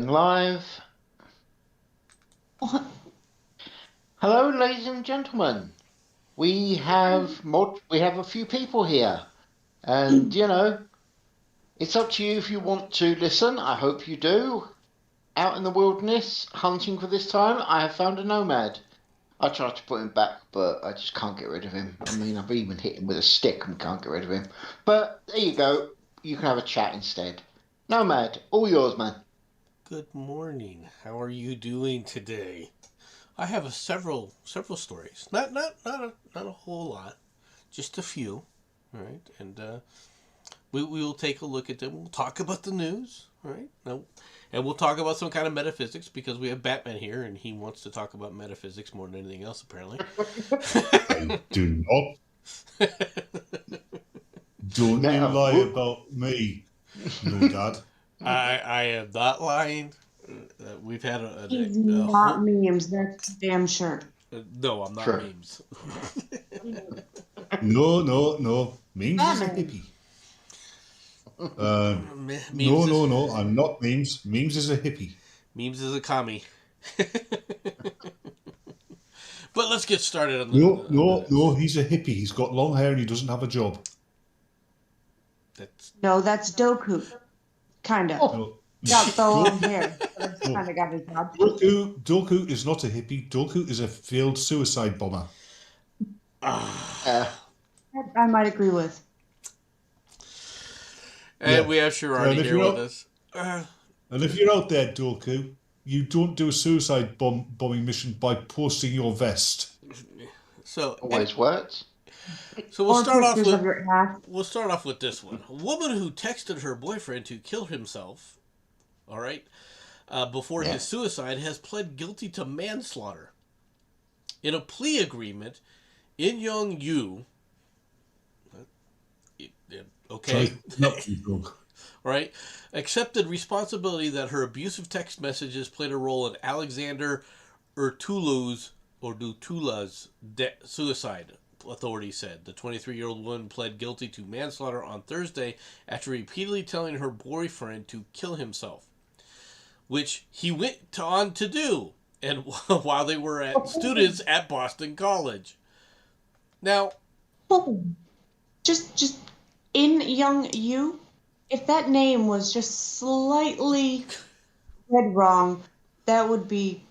Live. Hello, ladies and gentlemen. We have a few people here, and it's up to you if you want to listen. I hope you do. Out in the wilderness, hunting for this time, I have found a nomad. I tried to put him back, but I just can't get rid of him. I mean, I've even hit him with a stick and can't get rid of him. But there you go. You can have a chat instead. Nomad, all yours, man. Good morning. How are you doing today? I have several stories. Not a whole lot, just a few. All right, and we will take a look at them. We'll talk about the news. All right, now, and we'll talk about some kind of metaphysics because we have Batman here, and he wants to talk about metaphysics more than anything else, apparently. I do not. Don't you Meta lie whoop. about me, no dad. I am not lying. We've had He's a not whole. memes, that's damn sure. No, I'm not True. memes. No. Memes is a Batman. hippie. Uh, Memes is no. I'm not memes. Memes is a hippie. memes is a commie. But let's get started on No. He's a hippie. He's got long hair and he doesn't have a job. That's No, that's Doku. Kinda. Oh, No. Got the Do- long hair. That's no. kinda got his job. Doku is not a hippie. Doku is a failed suicide bomber. uh, That I might agree with. and Yeah. we have And Shirani if here you're with out, us. and if you're out there, Doku, you don't do a suicide bombing mission by posting your vest. So always works. so we'll Or start off pictures of with your ass. this one. A woman who texted her boyfriend to kill himself. All right. Before Yeah. his suicide, has pled guilty to manslaughter. In a plea agreement, In Young Yu, okay, Not too drunk. right, accepted responsibility that her abusive text messages played a role in Alexander Ertulu's suicide. Authorities said the 23-year-old woman pled guilty to manslaughter on Thursday after repeatedly telling her boyfriend to kill himself, which he went on to do, and while they were students at Boston College. Now, Oh, just in young you, if that name was just slightly read wrong, that would be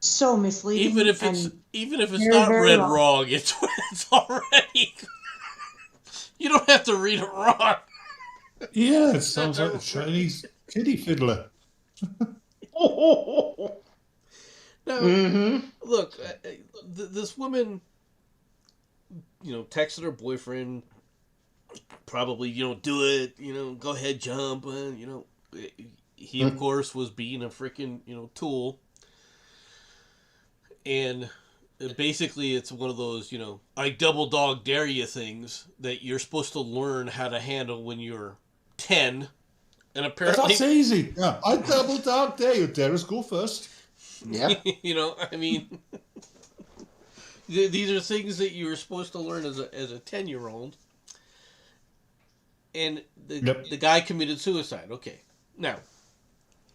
so misleading even if it's very, not very read wrong. wrong, it's already. You don't have to read it wrong. Yeah, it sounds like a Chinese kiddie fiddler. Now, Mm-hmm. look, this woman, texted her boyfriend, probably, do it, go ahead, jump, he of course was being a freaking, tool, and basically it's one of those, I double dog dare you things that you're supposed to learn how to handle when you're 10, and apparently, That's easy. Yeah, I double dog dare you. Dare us go first. Yeah. I mean, these are things that you were supposed to learn as a 10-year-old, and Yep. the guy committed suicide. Okay, now,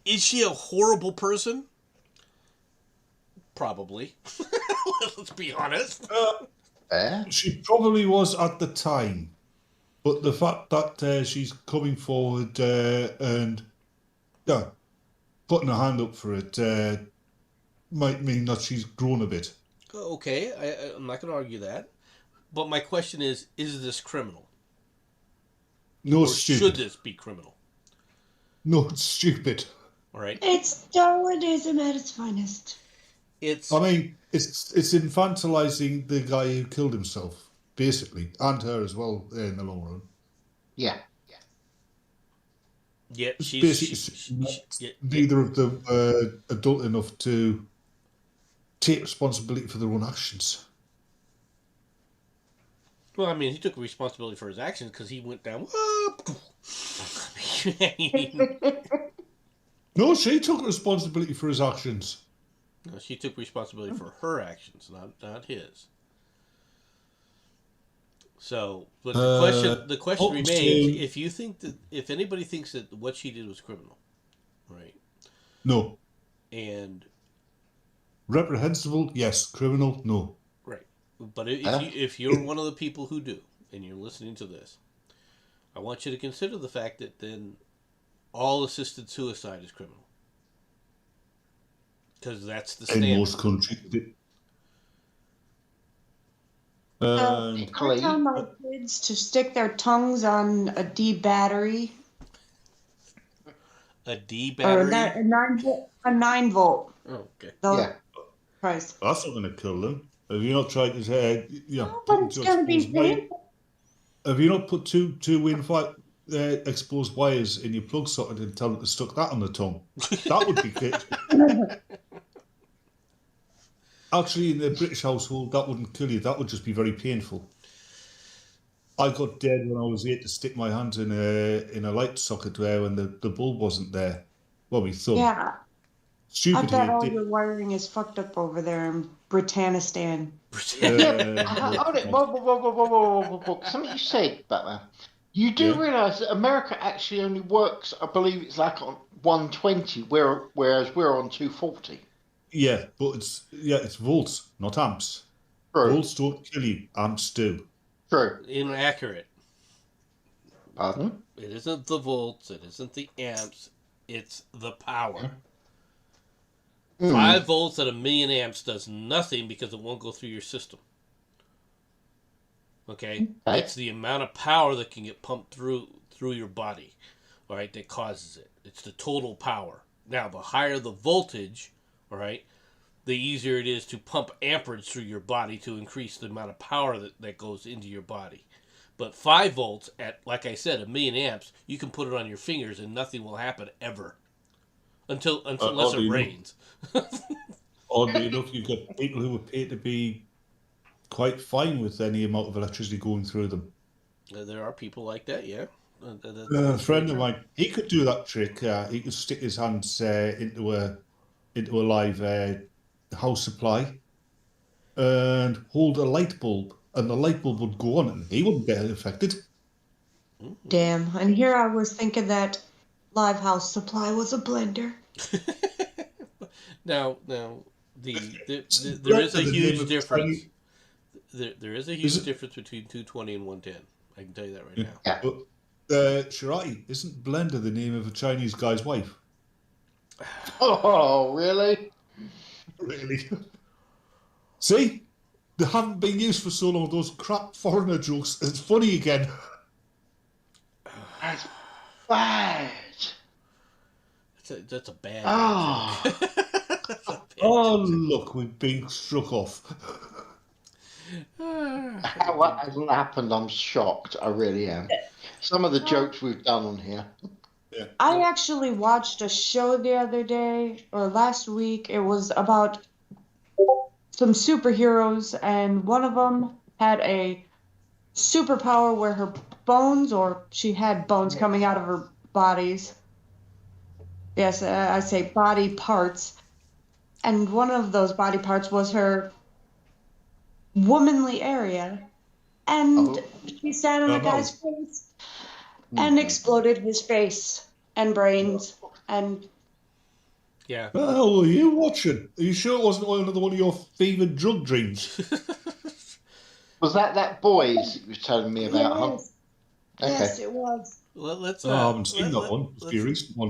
is she a horrible person? Probably. Let's be honest. Fair. She probably was at the time, but the fact that she's coming forward and yeah, putting her hand up for it might mean that she's grown a bit. Okay, I'm not going to argue that. But my question is this criminal? No, Or stupid. should this be criminal? No, it's stupid. All right? It's Darwinism at its finest. It's I mean, it's infantilizing the guy who killed himself, basically, and her as well in the long run. Yeah. yeah, It's she's basically neither of them adult enough to take responsibility for their own actions. well, I mean, he took responsibility for his actions because he went down. No, she took responsibility for his actions. No, she took responsibility for her actions, not his. So, but the question remains: so- if anybody thinks that what she did was criminal, right? No. And Reprehensible, yes. Criminal, no. right, but if Huh? you're one of the people who do, and you're listening to this, I want you to consider the fact that then all assisted suicide is criminal, because that's the In standard. most countries. So And I tell Technically, my kids to stick their tongues on a D battery A D or battery. a 9 volt. Oh, okay. Those yeah. Christ. that's not going to kill them. Have you not tried to, No, but put it's two gonna exposed be wires? painful. Have you not put two exposed wires in your plug socket and tell them to stuck that on the tongue? That would be good. Actually, in the British household, that wouldn't kill you. That would just be very painful. I got dead when I was 8 to stick my hands in a light socket there when the bulb wasn't there. Well, my thumb. Yeah, I Stupid bet here. all your wiring is fucked up over there in Britannistan. Yeah, but No, hold it. no. Whoa. Something you said, Batman. You do Yeah, realise that America actually only works, I believe it's like on 120, whereas we're on 240. yeah, but it's volts, not amps. True, Volts don't kill you. Amps do. true. Inaccurate. Pardon? It isn't the volts. It isn't the amps. It's the power. Mm. 5 volts at 1,000,000 amps does nothing because it won't go through your system. Okay, Okay. it's the amount of power that can get pumped through your body, all right, that causes it. It's the total power. Now, the higher the voltage, all right, the easier it is to pump amperage through your body to increase the amount of power that goes into your body. But 5 volts at, like I said, 1,000,000 amps, you can put it on your fingers and nothing will happen ever unless it Oddly enough, rains. you've got people who appear to be quite fine with any amount of electricity going through them. There are people like that, yeah. A That's very friend of true. mine, he could do that trick. He could stick his hands into a live house supply and hold a light bulb, and the light bulb would go on, and he wouldn't get affected. Damn. And here I was thinking that Live House Supply was a blender. Now, there is a The name huge of difference. Chinese- There is a Is huge it? difference between 220 and 110. I can tell you that right now. Yeah. But Shirati, isn't Blender the name of a Chinese guy's wife? Oh, really? Really? See? They haven't been used for so long, those crap foreigner jokes. It's funny again. That's bad. That's a bad Oh. joke. That's a bad Oh, joke. look, we've been struck off. What hasn't happened? I'm shocked. I really am. Some of the jokes we've done on here. Yeah. I actually watched a show the other day or last week. It was about some superheroes, and one of them had a superpower where her bones, or she had bones coming out of her bodies. Yes, I say body parts. And one of those body parts was her womanly area. And Oh. she sat on a guy's face and exploded his face and brains. And Yeah. What the hell were you watching? Are you sure it wasn't another one of your fevered drug dreams? Was that boys you were telling me about, huh? yes, Okay. yes, it was. Let's. Oh, I haven't seen that one. It's the recent one.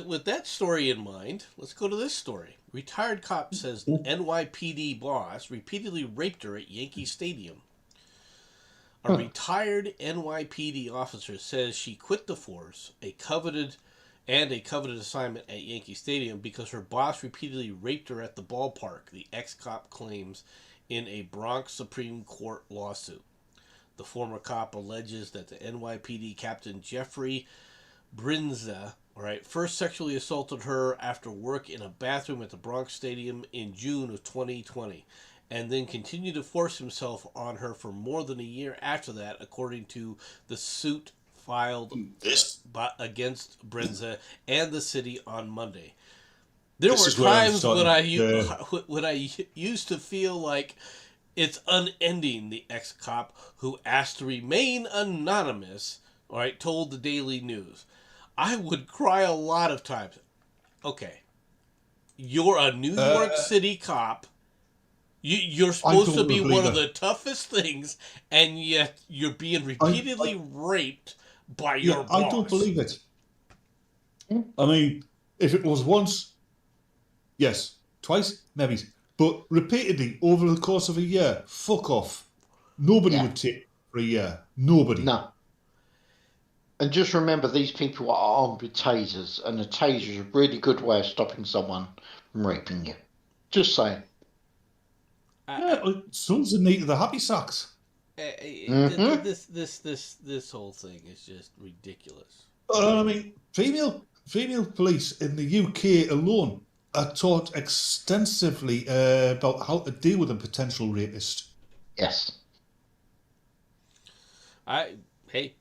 With that story in mind, let's go to this story. Retired cop says NYPD boss repeatedly raped her at Yankee Stadium. A retired NYPD officer says she quit the force, a coveted assignment at Yankee Stadium, because her boss repeatedly raped her at the ballpark, the ex-cop claims in a Bronx Supreme Court lawsuit. The former cop alleges that the NYPD captain Jeffrey Brinza, first sexually assaulted her after work in a bathroom at the Bronx Stadium in June of 2020, and then continued to force himself on her for more than a year after that, according to the suit filed against Brinza and the city on Monday. There This were is where I'm times when starting when I used to feel like it's unending, the ex-cop, who asked to remain anonymous, told the Daily News. I would cry a lot of times. okay, you're a New Uh, York City cop. You're I supposed to don't be believe one of it. the toughest things, and yet you're being repeatedly raped by your Yeah, I don't boss. believe it. I mean, if it was once, yes, twice, maybe, but repeatedly over the course of a year, fuck off. Nobody Yeah. would take it for a year. Nobody. No. And just remember, these people are armed with tasers, and a taser is a really good way of stopping someone from raping you. Just saying. Yeah, I, sons are neat to the happy sacks. Mm-hmm. this whole thing is just ridiculous. I mean, female police in the UK alone are taught extensively about how to deal with a potential rapist. Yes. I hey,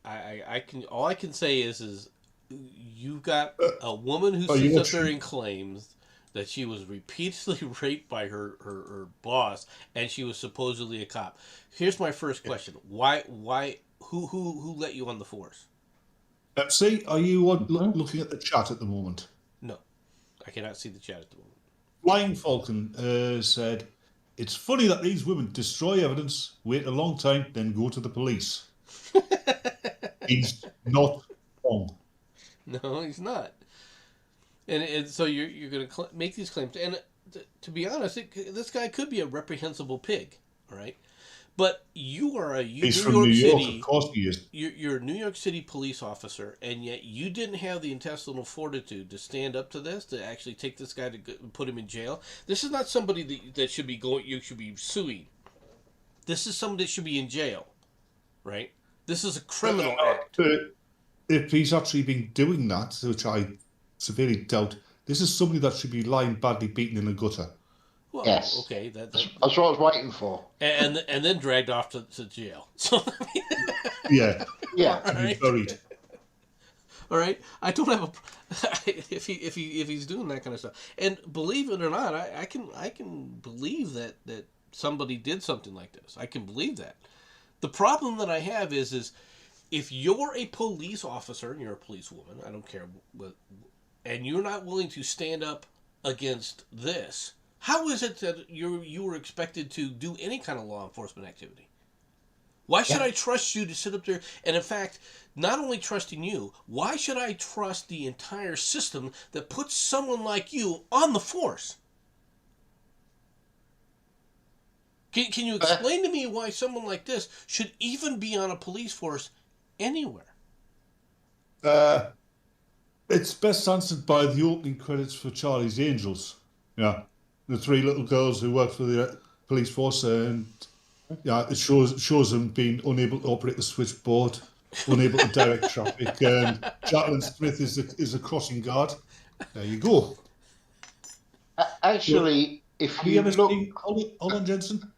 I can all I can say is you've got Uh, a woman who are you sits up there watching? and claims that she was repeatedly raped by her boss and she was supposedly a cop. Here's my first question: why who let you on the force? See, are you Mm-hmm. looking at the chat at the moment? No, I cannot see the chat at the moment. Flying Falcon said, "It's funny that these women destroy evidence, wait a long time, then go to the police." He's not wrong. No, he's not. And so you're going to make these claims, and to be honest, this guy could be a reprehensible pig, all right? But you are a He's New from New York York, of City, course he is. you're a New York City police officer, and yet you didn't have the intestinal fortitude to stand up to this, to actually take this guy to put him in jail. This is not somebody that should be going. You should be suing. This is somebody that should be in jail, right? This is a criminal act. Uh, if he's actually been doing that, which I severely doubt, this is somebody that should be lying badly beaten in a gutter. Well, Yes. okay, That's what I was waiting for. and then dragged off to jail. So I mean, Yeah, all Yeah. to be right. buried. All right, I don't have a if he's doing that kind of stuff. And believe it or not, I can believe that somebody did something like this. I can believe that. The problem that I have is if you're a police officer and you're a policewoman, I don't care what, and you're not willing to stand up against this, how is it that you were expected to do any kind of law enforcement activity? Why should Yeah. I trust you to sit up there? And in fact, not only trusting you, why should I trust the entire system that puts someone like you on the force? Can you Uh, explain to me why someone like this should even be on a police force anywhere? Uh, it's best answered by the opening credits for Charlie's Angels. Yeah, the three little girls who work for the police force, and yeah, it shows them being unable to operate the switchboard, unable to direct traffic, and Jacqueline Smith is a crossing guard. There you go. So, Actually, if have you you ever look, seen? Hold on, Jensen.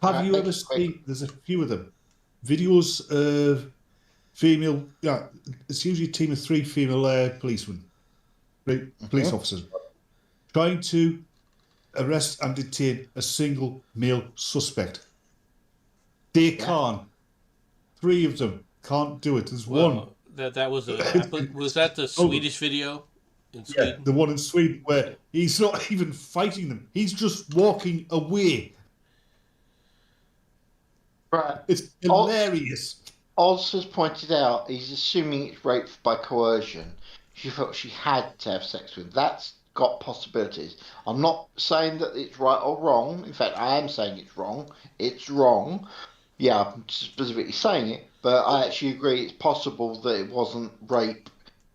Have you make ever it quick. seen? There's a few of them. Videos of female. Yeah, it's usually a team of three female policemen, police Mhm. officers, trying to arrest and detain a single male suspect. They Yeah. can't. Three of them can't do it. There's one. Well, that was was that the Swedish video in Yeah, Sweden? the one in Sweden where he's not even fighting them. He's just walking away. Right. It's hilarious. Oz has pointed out he's assuming it's rape by coercion. She felt she had to have sex with him. That's got possibilities. I'm not saying that it's right or wrong. In fact, I am saying it's wrong. It's wrong. Yeah, I'm specifically saying it, but I actually agree it's possible that it wasn't rape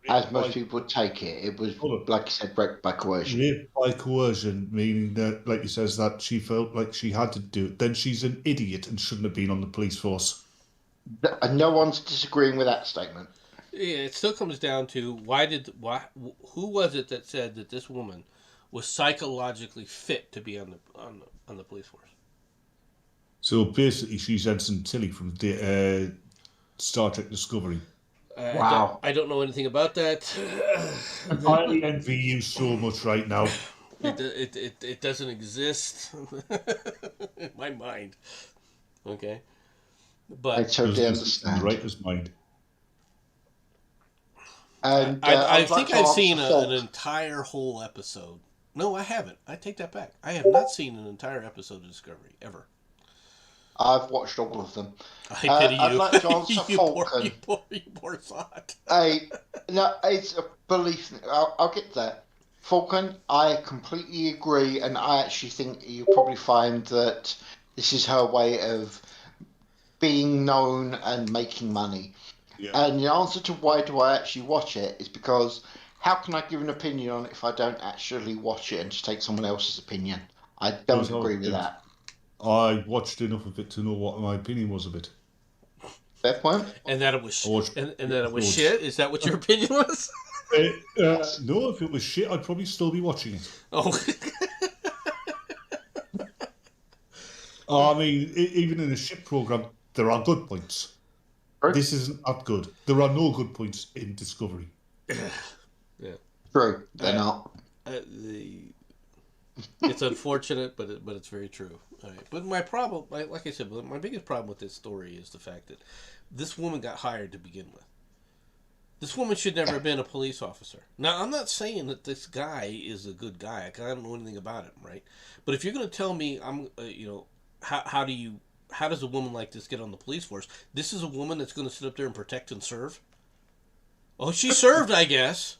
as most people would take it. It was, like you said, rape by coercion. Rape by coercion, meaning that, like he says, that she felt like she had to do it. Then she's an idiot and shouldn't have been on the police force. And no one's disagreeing with that statement. Yeah, it still comes down to who was it that said that this woman was psychologically fit to be on the police force? So basically, she's Ensign Tilly from Star Trek Discovery. Wow. I don't know anything about that. I envy you so much right now. It doesn't exist in my mind. Okay, I but totally Doesn't exist in the understand. writer's mind. And I I'd like think to I've answer seen an Falk. entire whole episode. No, I haven't. I take that back. I have not seen an entire episode of Discovery ever. I've watched all of them. I pity I'd you. like to answer you Falcon. poor thought. No, it's a belief. I'll get that. Falcon, I completely agree, and I actually think you'll probably find that this is her way of being known and making money. Yeah. And the answer to why do I actually watch it is because how can I give an opinion on it if I don't actually watch it and just take someone else's opinion? I don't Here's how agree it with is. that. I watched enough of it to know what my opinion was of it. Fair point. And that it was I watched and that it was loads. shit. Is that what your opinion was? No, if it was shit, I'd probably still be watching it. Oh, I mean, even in a shit program, there are good points. True. This isn't that good. There are no good points in Discovery. yeah. True. They're not. It's unfortunate, but it's very true. All right. But my problem, like I said, my biggest problem with this story is the fact that this woman got hired to begin with. This woman should never have been a police officer. Now, I'm not saying that this guy is a good guy. I don't know anything about him, right? But if you're going to tell me, how does a woman like this get on the police force? This is a woman that's going to sit up there and protect and serve. Oh, she served, I guess.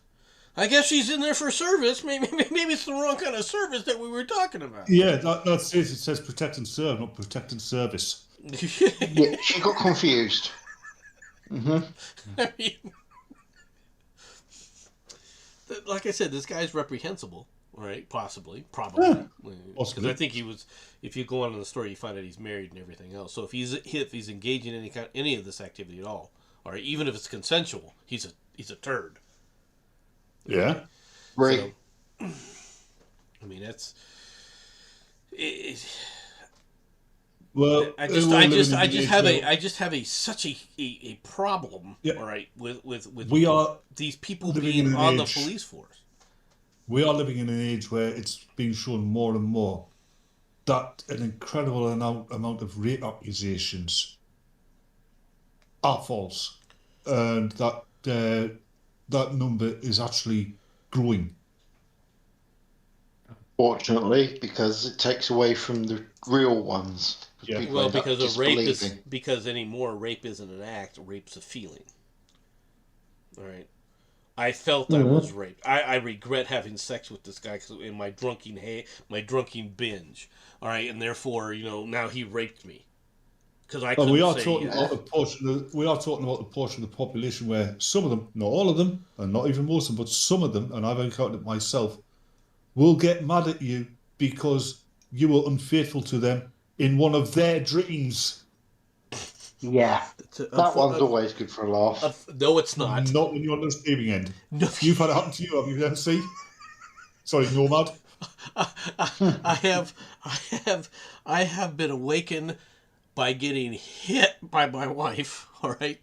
I guess she's in there for service. Maybe it's the wrong kind of service that we were talking about. Yeah, that's it. It says protect and serve, not protect and service. Yeah, she got confused. Mm-hmm. I mean, like I said, this guy's reprehensible, right? Probably. Because I think he was. If you go on in the story, you find out he's married and everything else. So if he's engaging in any of this activity at all, or even if it's consensual, he's a turd. Yeah. Right. So, I mean, that's. Well, I just have such a problem. Yeah. All right, with We are these people living being in an on the age- police force. We are living in an age where it's being shown more and more that an incredible amount of rape accusations are false, and that number is actually growing. Fortunately, because it takes away from the real ones. Yeah. People Well, end up because of rape is disbelieving. because anymore rape isn't an act, rape's a feeling. All right. I felt I was raped. I regret having sex with this guy in my drunken binge. All right, and therefore, now he raped me because I But couldn't we are say talking yes. about we are talking about the portion of the population where some of them, not all of them, and not even most of them, but some of them, and I've encountered it myself, will get mad at you because you were unfaithful to them in one of their dreams. Yeah. That one's always good for a laugh. No, it's not. Not when you're on the receiving end. No, You've had it happen to you, have you, MC? Sorry, Nomad. I have been awakened by getting hit by my wife. All right,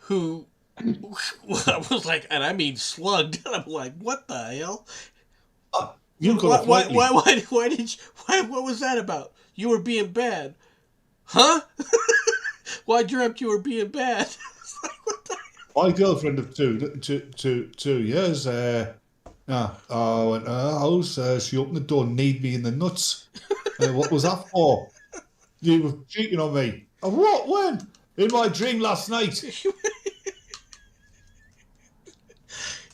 who was like, and I mean slugged. And I'm like, what the hell? You got Why? off lightly. Why did you? What was that about? You were being bad, huh? Well, I dreamt you were being bad. It's like, what the? My girlfriend of two years, I went to her house, she opened the door and kneed me in the nuts. What was that for? You were cheating on me. What? When? In my dream last night.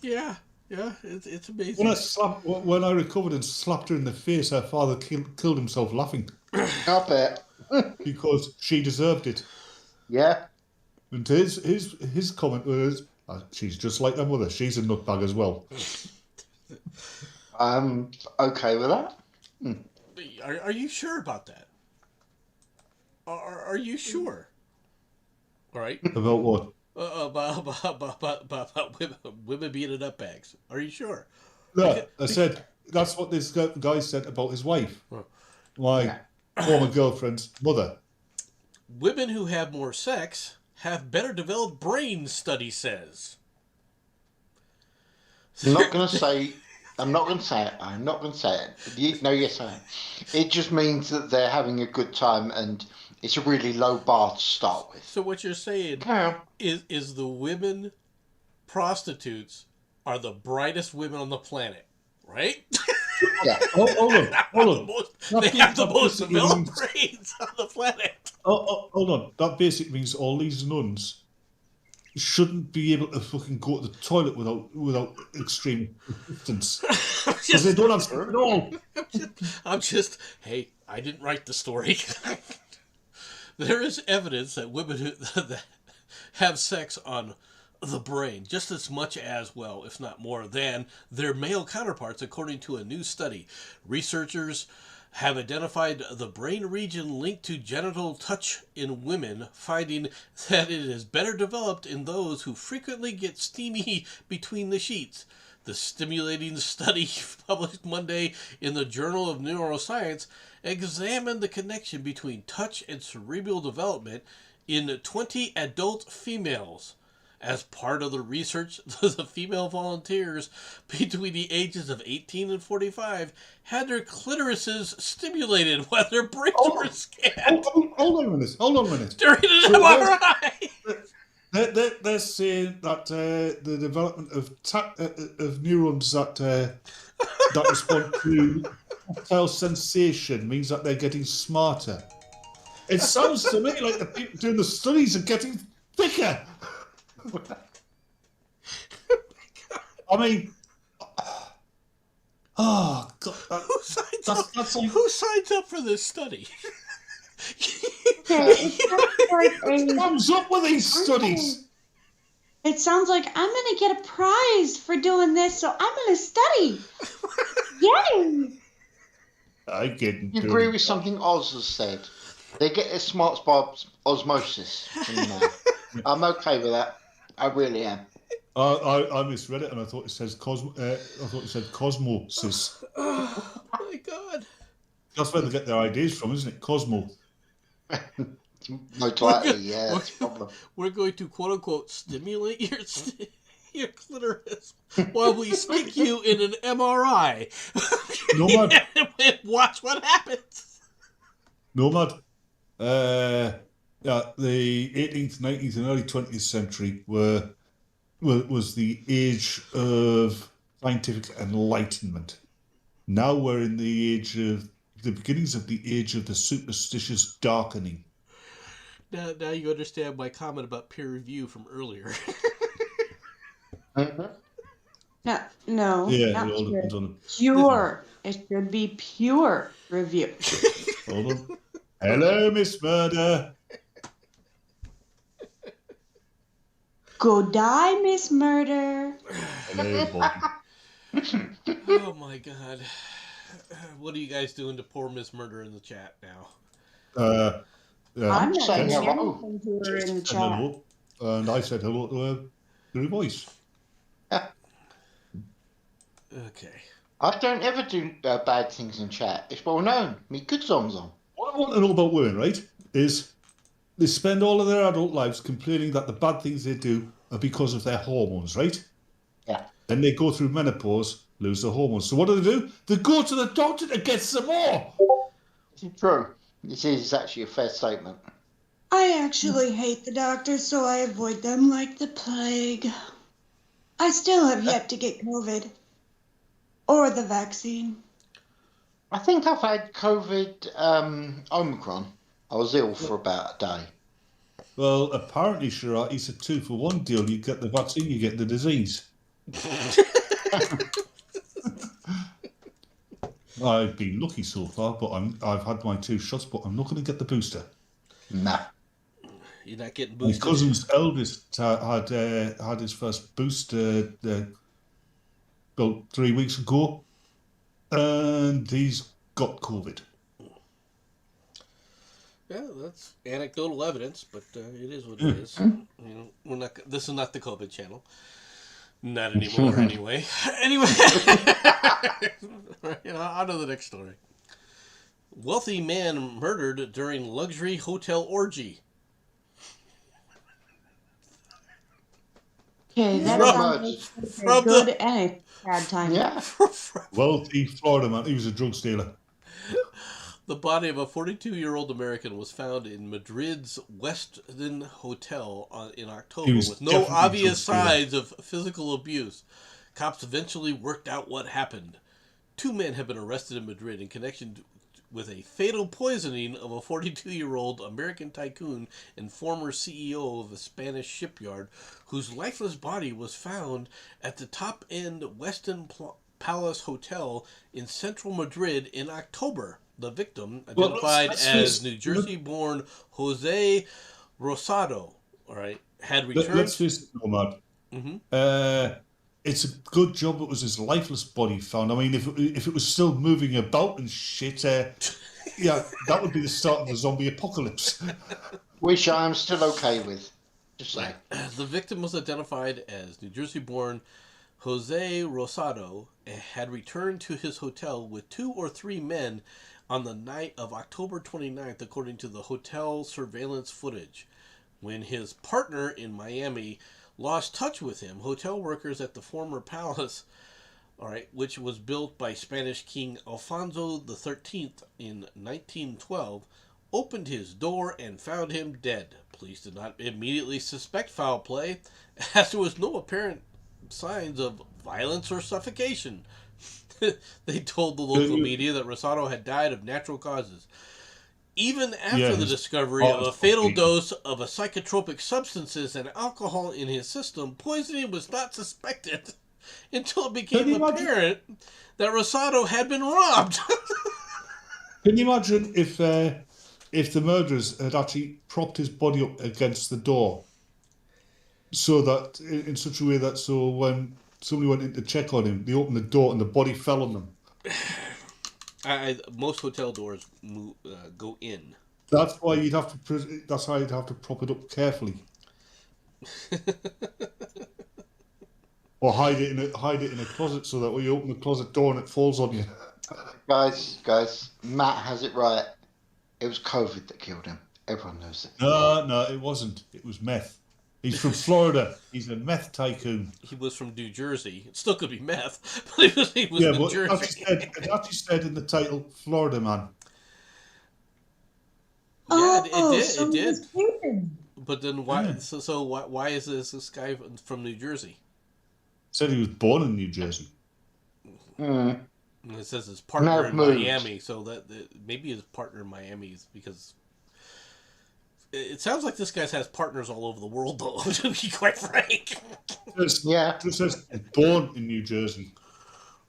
Yeah, it's amazing. When I recovered and slapped her in the face, her father killed himself laughing I bet. because she deserved it. Yeah. And his comment was, she's just like her mother. She's a nutbag as well. I'm okay with that. Are you sure about that? Are you sure? All right. About what? About women being in nutbags. Are you sure? No, I said, that's what this guy said about his wife. Huh. My former girlfriend's mother. Women who have more sex have better developed brains, study says. I'm not going to say it. I'm not going to say it. No, yes, I am. It just means that they're having a good time and it's a really low bar to start with. So what you're saying Yeah. is the women prostitutes are the brightest women on the planet, right? Yeah. Hold on, hold on. They have the That most basically developed means, brains on the planet. hold on. That basically means all these nuns shouldn't be able to fucking go to the toilet without extreme resistance because they don't have sex at all. Hey, I didn't write the story. There is evidence that women that have sex on the brain just as much as, well, if not more, than their male counterparts, according to a new study. Researchers have identified the brain region linked to genital touch in women, finding that it is better developed in those who frequently get steamy between the sheets. The stimulating study, published Monday in the Journal of Neuroscience, examined the connection between touch and cerebral development in 20 adult females. As part of the research, the female volunteers between the ages of 18 and 45 had their clitorises stimulated while their brains were scanned Hold on a minute. Hold on a minute. during an So MRI. they're saying that the development of neurons that respond to tactile sensation means that they're getting smarter. It sounds to me like the people doing the studies are getting thicker. I mean, oh God, Who signs up for this study? what comes up with these studies? It sounds like I'm gonna get a prize for doing this, so I'm gonna study. Yay! I get You agree with something Oz has said? They get their smarts by osmosis. I'm okay with that. I really am. I misread it and I thought it says I thought it said cosmosis. Oh my God! That's where they get their ideas from, isn't it? Cosmo. Most likely, yeah. That's the problem. We're going to quote unquote stimulate your clitoris while we stick you in an MRI. Nomad. And watch what happens. Nomad. The 18th, 19th, and early 20th century was the age of scientific enlightenment. Now we're in the beginnings of the age of the superstitious darkening. Now you understand my comment about peer review from earlier. No, Yeah, not it all pure. depends on it. Pure. It should be pure review. Hold on. Hello, Miss Murder. Go die, Miss Murder. Hello, Bobby. Oh my God! What are you guys doing to poor Miss Murder in the chat now? I'm not saying saying hello. anything to her in the Said chat. hello, and I said hello to her through her voice. Okay. I don't ever do bad things in chat. It's well known. Me good songs on. What I want to know about women, right, is they spend all of their adult lives complaining that the bad things they do are because of their hormones, right? Yeah. Then they go through menopause, lose their hormones. So what do? They go to the doctor to get some more. True. This is actually a fair statement. I actually hate the doctors, so I avoid them like the plague. I still have yet to get COVID. Or the vaccine. I think I've had COVID Omicron. I was ill for about a day. Well, apparently, Sharad, it's a 2-for-1 deal. You get the vaccine, you get the disease. I've been lucky so far, but I've had my 2 shots, but I'm not going to get the booster. Nah. You're not getting My boosted. cousin's eldest had his first booster about 3 weeks ago, and he's got COVID. Yeah, that's anecdotal evidence, but it is what it is. You know, we're not. This is not the COVID channel. Not anymore, anyway. Anyway, on to the next story. Wealthy man murdered during luxury hotel orgy. Okay, that sounds like from a good and a bad time. Yeah. Wealthy Florida man, he was a drug dealer. The body of a 42-year-old American was found in Madrid's Westin Hotel in He October was with no definitely obvious drug dealer. signs of physical abuse. Cops eventually worked out what happened. 2 men have been arrested in Madrid in connection with a fatal poisoning of a 42-year-old American tycoon and former CEO of a Spanish shipyard, whose lifeless body was found at the top-end Westin Palace Hotel in central Madrid in October. The victim, Well, identified let's as face New Jersey-born Jose Rosado, all right, had let's returned. face it, Nomad. Mhm. It's a good job it was his lifeless body found. I mean, if it was still moving about and shit, yeah, that would be the start of the zombie apocalypse. Which I'm still okay with. Just say. Right. The victim was identified as New Jersey-born Jose Rosado, had returned to his hotel with 2 or 3 men on the night of October 29th, according to the hotel surveillance footage. When his partner in Miami lost touch with him, hotel workers at the former palace, all right, which was built by Spanish King Alfonso XIII in 1912, opened his door and found him dead. Police did not immediately suspect foul play, as there was no apparent signs of violence or suffocation. They told the local media that Rosado had died of natural causes. Even Yeah, after the his discovery of heart a was fatal beating. dose of a psychotropic substances and alcohol in his system, poisoning was not suspected until it Can became you imagine? apparent that Rosado had been robbed. Can you imagine if the murderers had actually propped his body up against the door, so that in such a way that so when somebody went in to check on him, they opened the door and the body fell on them. Most hotel doors go in. That's why you'd have to. That's how you'd have to prop it up carefully, or hide it in a closet so that when you open the closet door and it falls on you. Guys, Matt has it right. It was COVID that killed him. Everyone knows it. No, it wasn't. It was meth. He's from Florida. He's a meth tycoon. He was from New Jersey. It still could be meth, but he was Yeah, New but Jersey. it actually said in the title, Florida man. Yeah, it Oh, did. so It he did. was Cuban. But then why? Yeah. So why is this guy from New Jersey? Said he was born in New Jersey. Mm. And it says his May partner have in moved. Miami. So that maybe his partner in Miami is because it sounds like this guy has partners all over the world, though. To be quite frank. Yeah. It says born in New Jersey.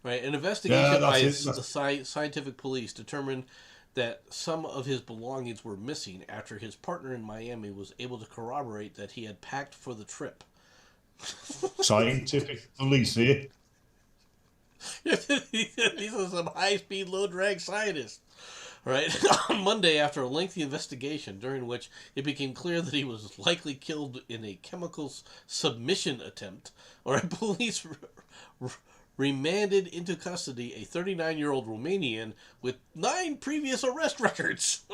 Right, an Yeah, investigation by that's it. the scientific police determined that some of his belongings were missing after his partner in Miami was able to corroborate that he had packed for the trip. Scientific police here. These are some high-speed, low-drag scientists. Right, on Monday, after a lengthy investigation during which it became clear that he was likely killed in a chemical submission attempt, police remanded into custody a 39-year-old Romanian with 9 previous arrest records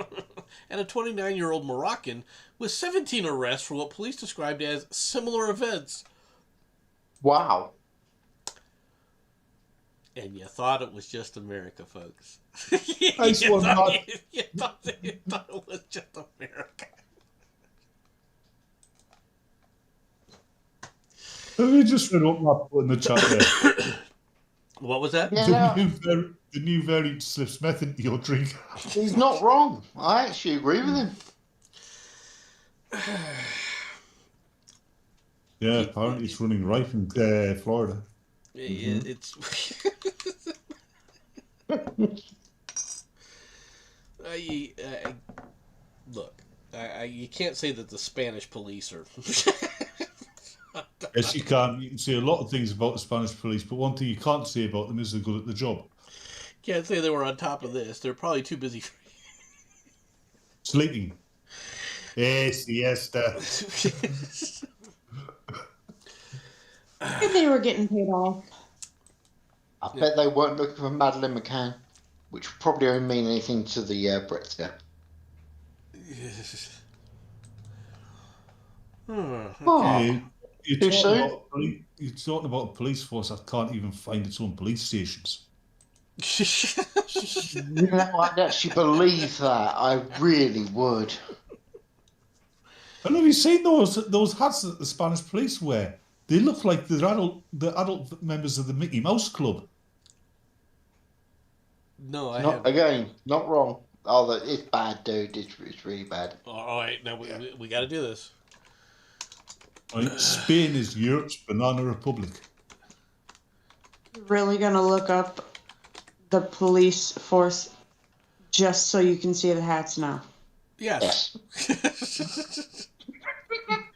and a 29-year-old Moroccan with 17 arrests for what police described as similar events. Wow. And you thought it was just America, folks. Nice you, one, thought, Matt. you thought it was just America. Let me just read up that put in the chat there. What was that? Yeah, The new variant slips meth into your drink. he's not wrong. I actually agree with him. Yeah, apparently it's running rife in Florida. It's look. You can't say that the Spanish police are. Yes, you can. You can say a lot of things about the Spanish police, but one thing you can't say about them is they're good at the job. Can't say they were on top of this. They're probably too busy. Sleeping. Siesta. And they were getting paid off. I bet they weren't looking for Madeleine McCann, which probably won't mean anything to the Brits there. Okay. You're Too soon? you're talking about a police force that can't even find its own police stations. You know, I'd actually believe that. I really would. And have you seen those hats that the Spanish police wear? They look like the adult members of the Mickey Mouse Club. No, I Not haven't. again, not wrong. Oh, it's bad, dude. It's really bad. All right, now Yeah. we got to do this. Right? Spain is Europe's banana republic. Really gonna look up the police force just so you can see the hats now. Yes.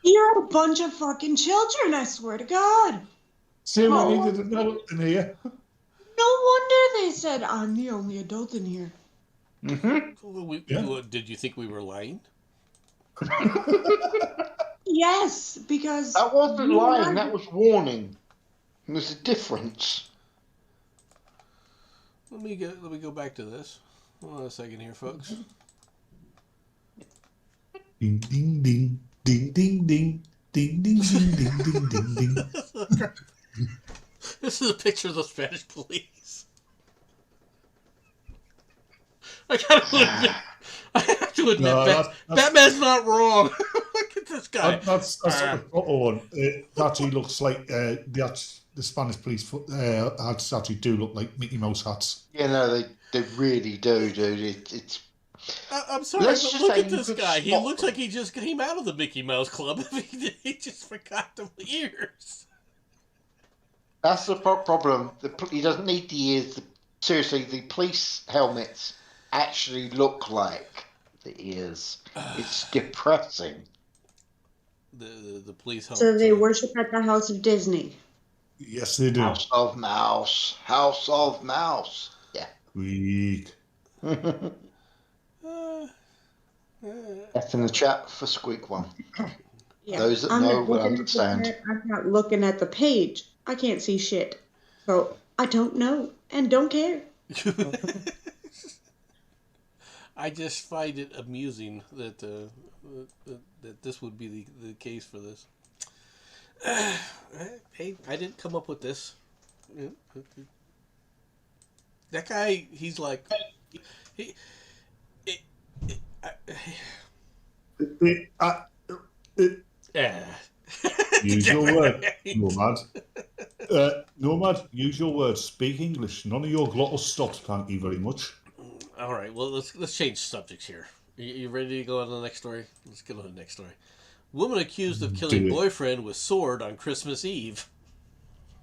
You're a bunch of fucking children, I swear to God. See, Oh, we needed another in here. No wonder they said I'm the only adult in here. Yeah. Did you think we were lying? Yes, because That wasn't you and lying. I- That was warning. There's a difference. Let me go back to this. Hold on a second here, folks. Ding ding ding ding ding ding ding ding ding ding ding ding ding. This is a picture of the Spanish police. I have to admit, No, that's- Batman's not wrong. Look at this guy. That's the photo one. It actually looks like the Spanish police hats actually do look like Mickey Mouse hats. You know, they really do, dude. It's I'm sorry, Let's but just look say at you this could guy. He spot looks them. like he just came out of the Mickey Mouse Club. He just forgot the ears. That's the problem. He doesn't need the ears. Seriously, the police helmets actually look like the ears. It's depressing. The police help. So they worship at the House of Disney. Yes, they do. House of Mouse. House of Mouse. Yeah. Weak. That's in the chat for Squeak One. Yeah. Those that I'm know not will looking at the understand. chat, I'm not looking at the page. I can't see shit. So I don't know and don't care. I just find it amusing that that this would be the case for this. Hey, I didn't come up with this. That guy, he's like, he, yeah. Use your word, Nomad. Nomad, use your words. Speak English. None of your glottal stops. Thank you very much. All right, well let's change subjects here. You ready to go on to the next story? Let's go to the next story. Woman accused of killing Do it. boyfriend with sword on Christmas Eve.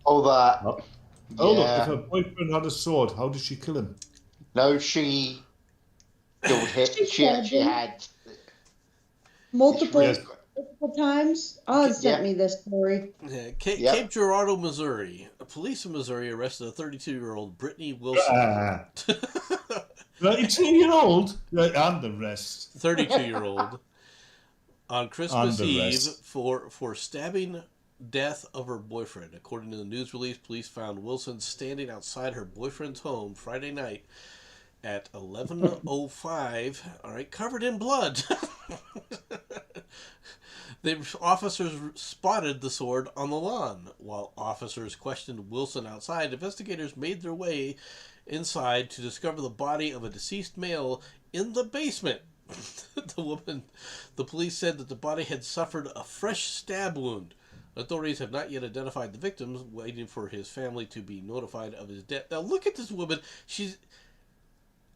All that. Oh, look, Yeah. if her boyfriend had a sword, how did she kill him? No, she killed him. She She actually stabbed him. had. Multiple It's times. Oz sent Yeah. me this story. Yeah, Yep. Cape Girardeau, Missouri. Police in Missouri arrested a 32-year-old Brittany Wilson. 32-year-old and the rest. 32-year-old on Christmas And the Eve rest. for stabbing death of her boyfriend. According to the news release, police found Wilson standing outside her boyfriend's home Friday night at 11:05. All right, covered in blood. The officers spotted the sword on the lawn. While officers questioned Wilson outside, investigators made their way inside to discover the body of a deceased male in the basement. The police said that the body had suffered a fresh stab wound. Authorities have not yet identified the victims, waiting for his family to be notified of his death. Now look at this woman.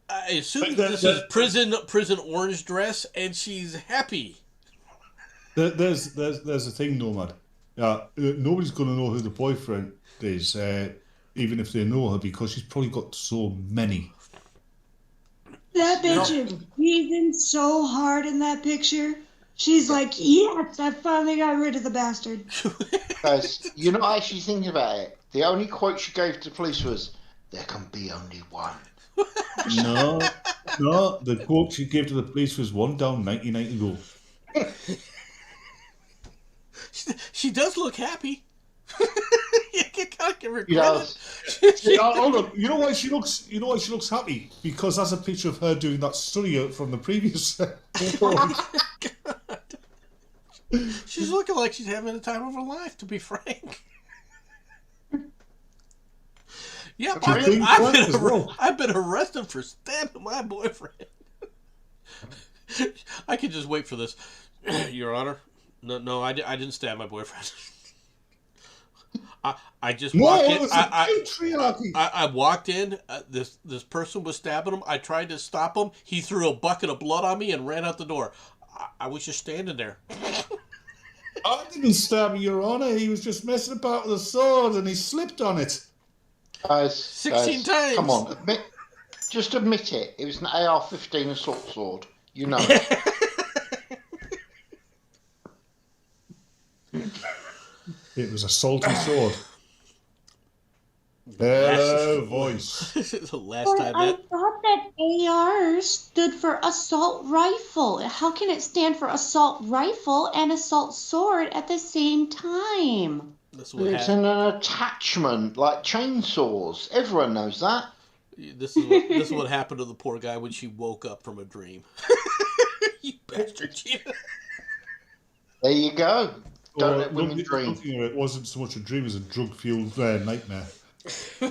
I assume this is prison orange dress, and she's happy. There's a thing, Nomad. Nobody's going to know who the boyfriend is, even if they know her, because she's probably got so many. That bitch is breathing so hard in that picture. She's like, yes, I finally got rid of the bastard. Guys, you're not actually thinking about it. The only quote she gave to the police was, "There can be only one." No, the quote she gave to the police was one down 99 to go. She does look happy. You can't give her He credit. does. Hold on. You know why she looks happy? Because that's a picture of her doing that study from the previous report. She's looking like she's having the time of her life, to be frank. Yep, For being frank as well. I've been arrested for stabbing my boyfriend. I could just wait for this, Your Honor. No, I didn't stab my boyfriend. I just No, walked it in. was a patriarchy. I walked in. This person was stabbing him. I tried to stop him. He threw a bucket of blood on me and ran out the door. I was just standing there. I didn't stab him, Your Honor. He was just messing about with a sword and he slipped on it. Guys, 16 times. Come on, just admit it. It was an AR-15 assault sword. You know it. It was a salty sword. Hello, voice. The last time I that. thought that AR stood for assault rifle. How can it stand for assault rifle and assault sword at the same time? That's what It's happened. an attachment, like chainsaws. Everyone knows that. This is what happened to the poor guy when she woke up from a dream. You bastard, Gina. There you go. Don't let women Looking dream. at it wasn't so much a dream as a drug-fueled nightmare.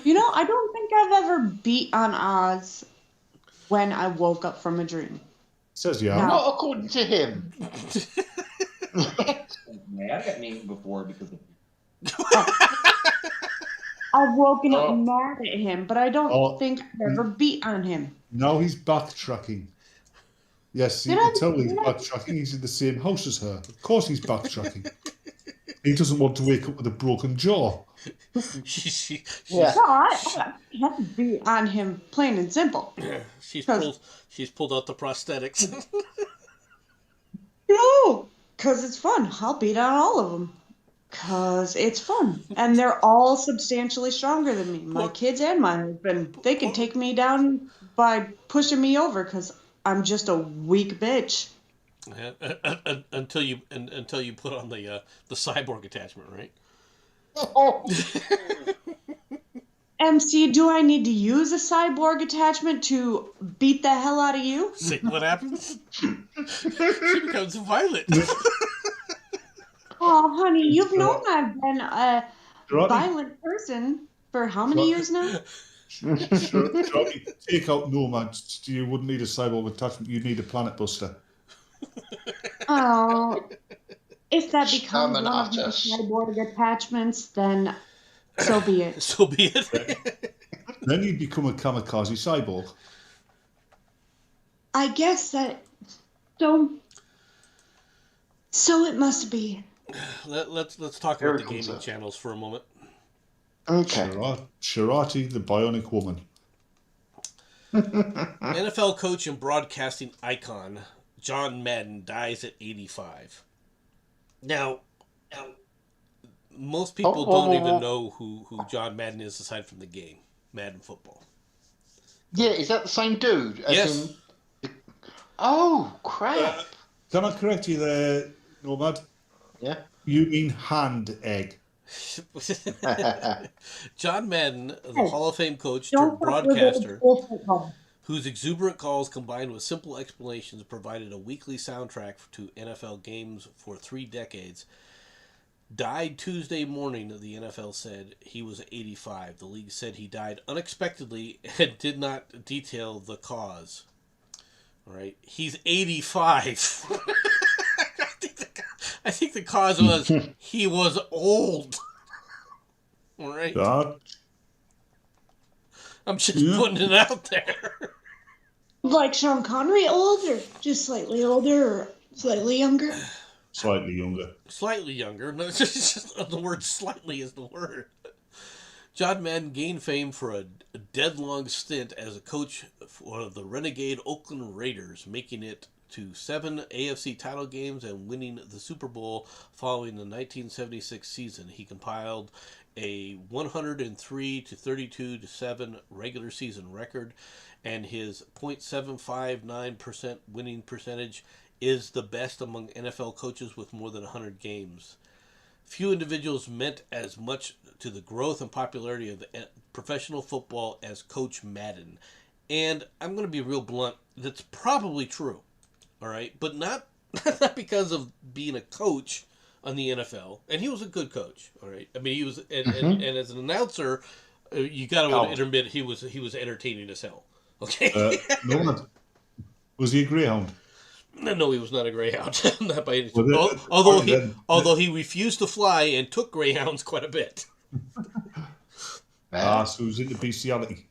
You know, I don't think I've ever beat on Oz when I woke up from a dream. Says yeah. No. Not according to him. Man, I got named before because of I've woken up Oh. mad at him, but I don't Oh. think I've ever beat on him. Now he's backtracking. Yes, you Did can I- tell he's did I- backtracking. He's in the same house as her. Of course he's backtracking. He doesn't want to wake up with a broken jaw. Yeah. No, I have to beat on him, plain and simple. She's pulled out the prosthetics. No, because it's fun. I'll beat on all of them. Because it's fun. And they're all substantially stronger than me. My kids and my husband. They can take me down by pushing me over because I'm just a weak bitch. until you put on the cyborg attachment, right? Oh, MC, do I need to use a cyborg attachment to beat the hell out of you? See what happens? She becomes violent. Oh, honey, you've known I've been a Johnny, violent person for how many years now? Johnny, take out Nomads. You wouldn't need a cyborg attachment. You'd need a planet buster. Oh, if that becomes one of my Terminatus. cyborg attachments, then so be it. So be it. Then you'd become a kamikaze cyborg. I guess that so it must be. Let's talk Here about it the comes gaming up. channels for a moment. okay. Sharati, the bionic woman. NFL coach and broadcasting icon John Madden dies at 85. Now most people don't even know who John Madden is aside from the game, Madden football. Yeah, is that the same dude? Yes. Oh, crap. Can I correct you there, Nomad? Yeah. You mean hand egg. John Madden, the Hey, Hall of Fame coach Don't turned fuck with broadcaster, it. Bullshit. whose exuberant calls combined with simple explanations provided a weekly soundtrack to NFL games for 3 decades, died Tuesday morning, the NFL said. He was 85. The league said he died unexpectedly and did not detail the cause. All right. He's 85. I think the cause was he was old. All right. I'm just putting it out there. Like Sean Connery, older, just slightly older, or slightly younger. Slightly younger. Slightly younger. No, it's just the word "slightly" is the word. John Madden gained fame for a dead-long stint as a coach for the renegade Oakland Raiders, making it to 7 AFC title games and winning the Super Bowl following the 1976 season. He compiled a 103-32-7 regular season record, and his .759% winning percentage is the best among NFL coaches with more than 100 games. Few individuals meant as much to the growth and popularity of professional football as Coach Madden. And I'm going to be real blunt, that's probably true. All right, but not because of being a coach on the NFL, and he was a good coach. All right, I mean he was, and as an announcer, You got to Count. admit he was entertaining as hell. Okay. Nomad. Was he a greyhound? No, he was not a greyhound. Not by any. Well, Although he refused to fly and took greyhounds quite a bit. so he was into bestiality.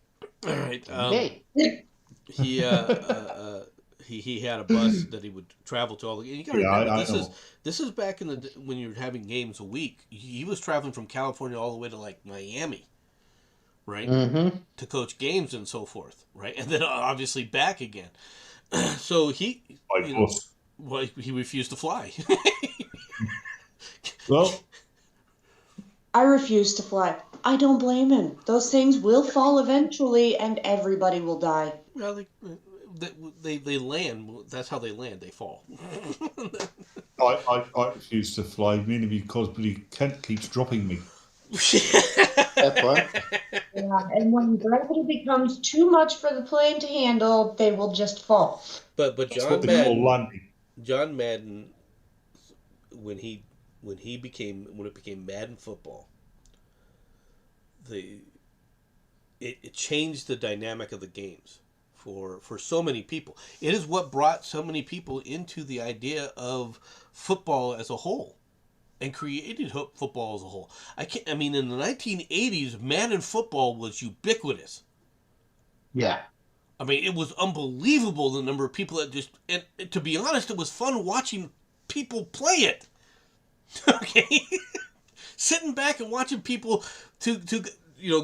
All right. Hey. He he had a bus that he would travel to all the. You got to remember I know. this is back in the when you're having games a week. He was traveling from California all the way to like Miami, right, Mm-hmm. to coach games and so forth, right, and then obviously back again. So he, By you know, bus. well, he refused to fly. Well, I refuse to fly. I don't blame him. Those things will fall eventually, and everybody will die. Well, they land. That's how they land. They fall. I refuse to fly mainly because Billy Kent keeps dropping me. Fair point. Yeah, and when gravity becomes too much for the plane to handle, they will just fall. But That's what they call landing. John Madden, when it became Madden football, it changed the dynamic of the games for so many people. It is what brought so many people into the idea of football as a whole, and created football as a whole. I mean, in the 1980s, Madden football was ubiquitous. Yeah. I mean, it was unbelievable the number of people that just. And to be honest, it was fun watching people play it. Okay, sitting back and watching people to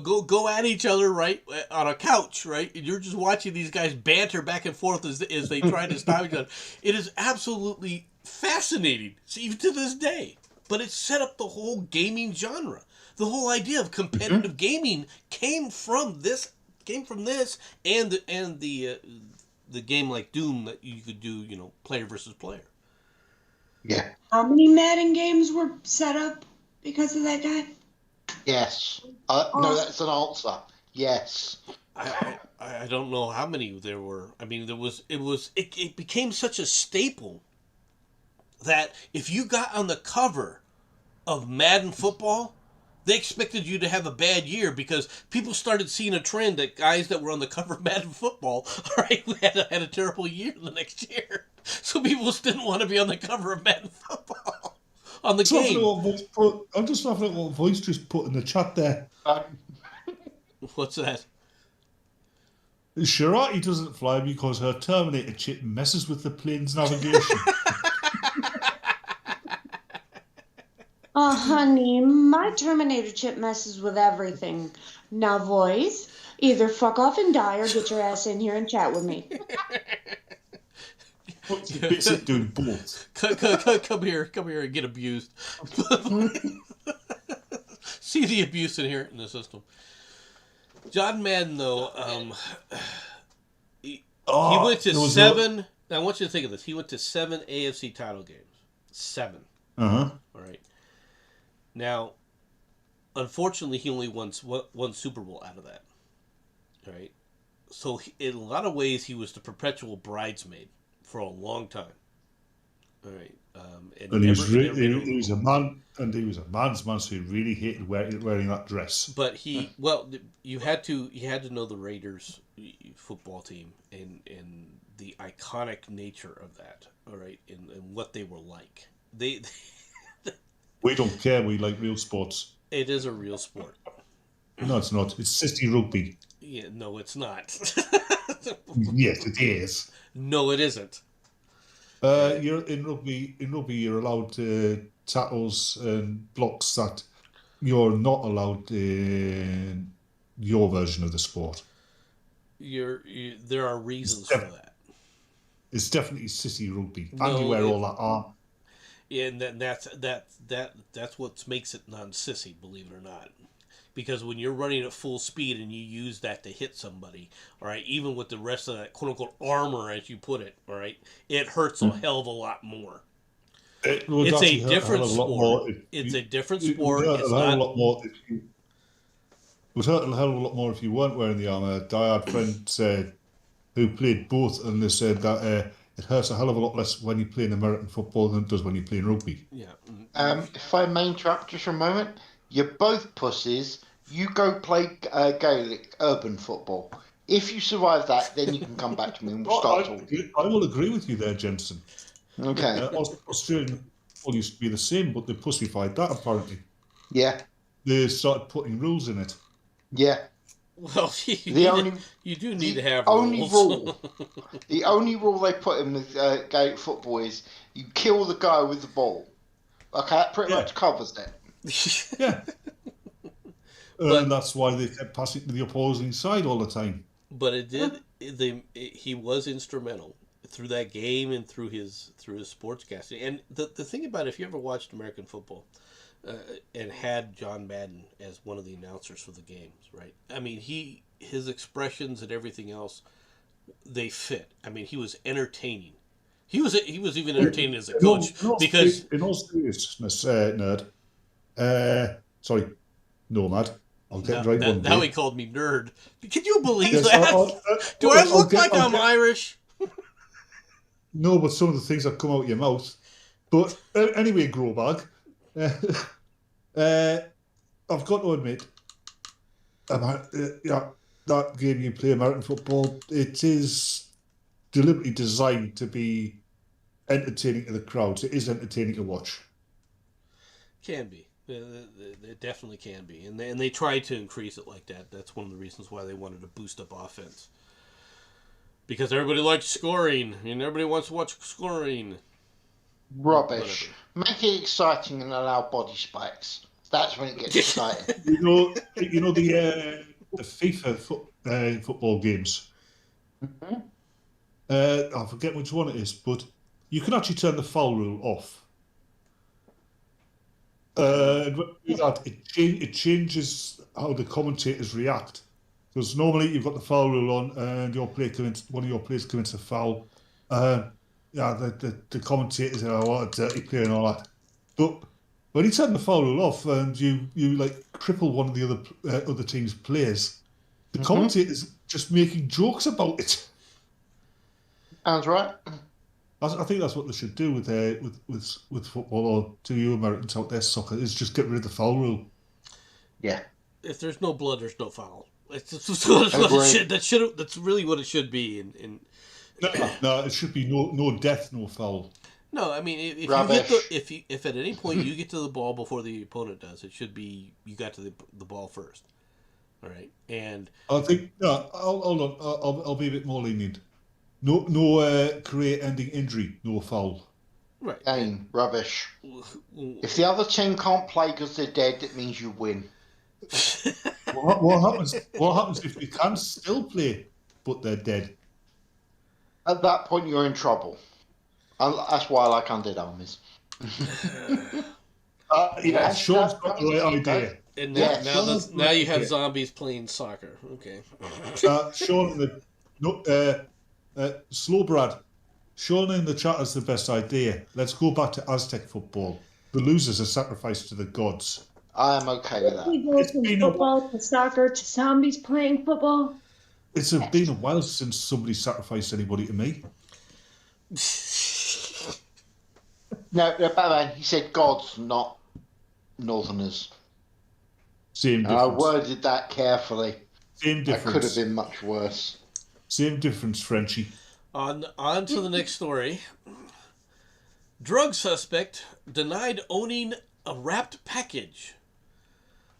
go at each other, right, on a couch, right, and you're just watching these guys banter back and forth as they try to stop each other. It is absolutely fascinating, even to this day. But it set up the whole gaming genre. The whole idea of competitive gaming came from this, and the game like Doom that you could do, player versus player. Yeah. How many Madden games were set up because of that guy? Yes. No, that's an answer. Yes. I don't know how many there were. I mean, it became such a staple that if you got on the cover of Madden football, they expected you to have a bad year because people started seeing a trend that guys that were on the cover of Madden football, right, had a terrible year the next year. So people just didn't want to be on the cover of Madden football on the game. I'm just laughing at what Voice just put in the chat there. What's that? Shirati doesn't fly because her Terminator chip messes with the plane's navigation. Honey, my Terminator chip messes with everything. Now, Voice, either fuck off and die or get your ass in here and chat with me. Basic doing both. Come here and get abused. See the abuse inherent in the system. John Madden, though, he went to 7. I want you to think of this. He went to 7 AFC title games. 7. Uh-huh. All right. Now, unfortunately, he only won one Super Bowl out of that. All right. So, in a lot of ways, he was the perpetual bridesmaid for a long time. All right. And he was a man, and he was a man's man, so he really hated wearing that dress. But you had to know the Raiders football team and the iconic nature of that. All right, and what they were like. We don't care. We like real sports. It is a real sport. No, it's not. It's sissy rugby. Yeah, no, it's not. Yes, it is. No, it isn't. You're in rugby. In rugby, you're allowed tackles and blocks that you're not allowed in your version of the sport. There are reasons for that. It's definitely sissy rugby, No, and you wear all that arm. Yeah, and that's what makes it non-sissy, believe it or not. Because when you're running at full speed and you use that to hit somebody, all right, even with the rest of that quote-unquote armor, as you put it, all right, it hurts a hell of a lot more. It's a different sport. It's a different sport. It would hurt a hell of a lot more if you weren't wearing the armor. I had friends who played both, and they said that it hurts a hell of a lot less when you play in American football than it does when you play in rugby. Yeah. If I may interrupt just for a moment, you're both pussies. you go play Gaelic urban football. If you survive that, then you can come back to me and we'll start talking. I will agree with you there, Jenson. Okay. Australian football used to be the same, but they pussified that apparently. Yeah. They started putting rules in it. Yeah. Well, you do need to have only rules. rule, the only rule they put in with Gaelic football is you kill the guy with the ball. Okay, that pretty much covers it. Yeah. But- And that's why they kept passing to the opposing side all the time. But he was instrumental through that game and through his sportscasting. And the thing about it, if you ever watched American football and had John Madden as one of the announcers for the games, right? I mean, his expressions and everything else, they fit. I mean, he was entertaining. He was even entertaining as a coach because in all seriousness, nerd. Sorry, Nomad. I'll get right one day. now he called me nerd. Can you believe Yes, that? Do I look like I'm Irish? No, but some of the things that come out of your mouth. But anyway, Growbag, I've got to admit, that game you play, American football, it is deliberately designed to be entertaining to the crowds. It is entertaining to watch. Can be. It definitely can be. And they tried to increase it like that. That's one of the reasons why they wanted to boost up offense. Because everybody likes scoring, and everybody wants to watch scoring. Rubbish. Make it exciting and allow body spikes. That's when it gets exciting. You know the FIFA football games. Mm-hmm. I forget which one it is, but you can actually turn the foul rule off. It changes how the commentators react. Because normally you've got the foul rule on, and one of your players commits a foul. The commentators are, what a dirty player and all that. But when you turn the foul rule off and you like cripple one of the other team's players, the commentators just making jokes about it. Sounds right. I think that's what they should do with football, or to you Americans out there, soccer, is just get rid of the foul rule. Yeah. If there's no blood, there's no foul. That's really what it should be. No, it should be no death, no foul. No, I mean if Rubbish. if at any point you get to the ball before the opponent does, it should be you got to the ball first. All right, and I think hold on. I'll be a bit more lenient. No career-ending injury, no foul. right. Game. Rubbish. If the other team can't play because they're dead, it means you win. What happens? What happens if they can still play but they're dead? At that point, you're in trouble. That's why I like Undead Armies. Sean's got the right idea. And Yes. now you have zombies playing soccer. Okay. Sean, Slow Brad. Sean in the chat has the best idea. Let's go back to Aztec football. The losers are sacrificed to the gods. I am okay with that. We go from football to soccer to zombies playing football. It's been a while since somebody sacrificed anybody to me. No, Batman, he said gods, not northerners. Same And I difference. worded that carefully. Same That could have difference. been much worse. Same difference, Frenchie. On to the next story. Drug suspect denied owning a wrapped package.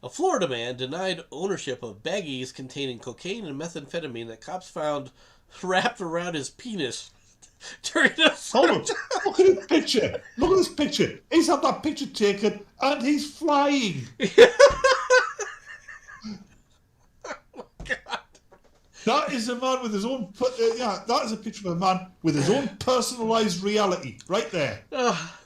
A Florida man denied ownership of baggies containing cocaine and methamphetamine that cops found wrapped around his penis during a Hold on. search. Look at this picture. Look at this picture. He's had that picture taken and he's flying. God. That is a man with his own. That is a picture of a man with his own personalised reality, right there.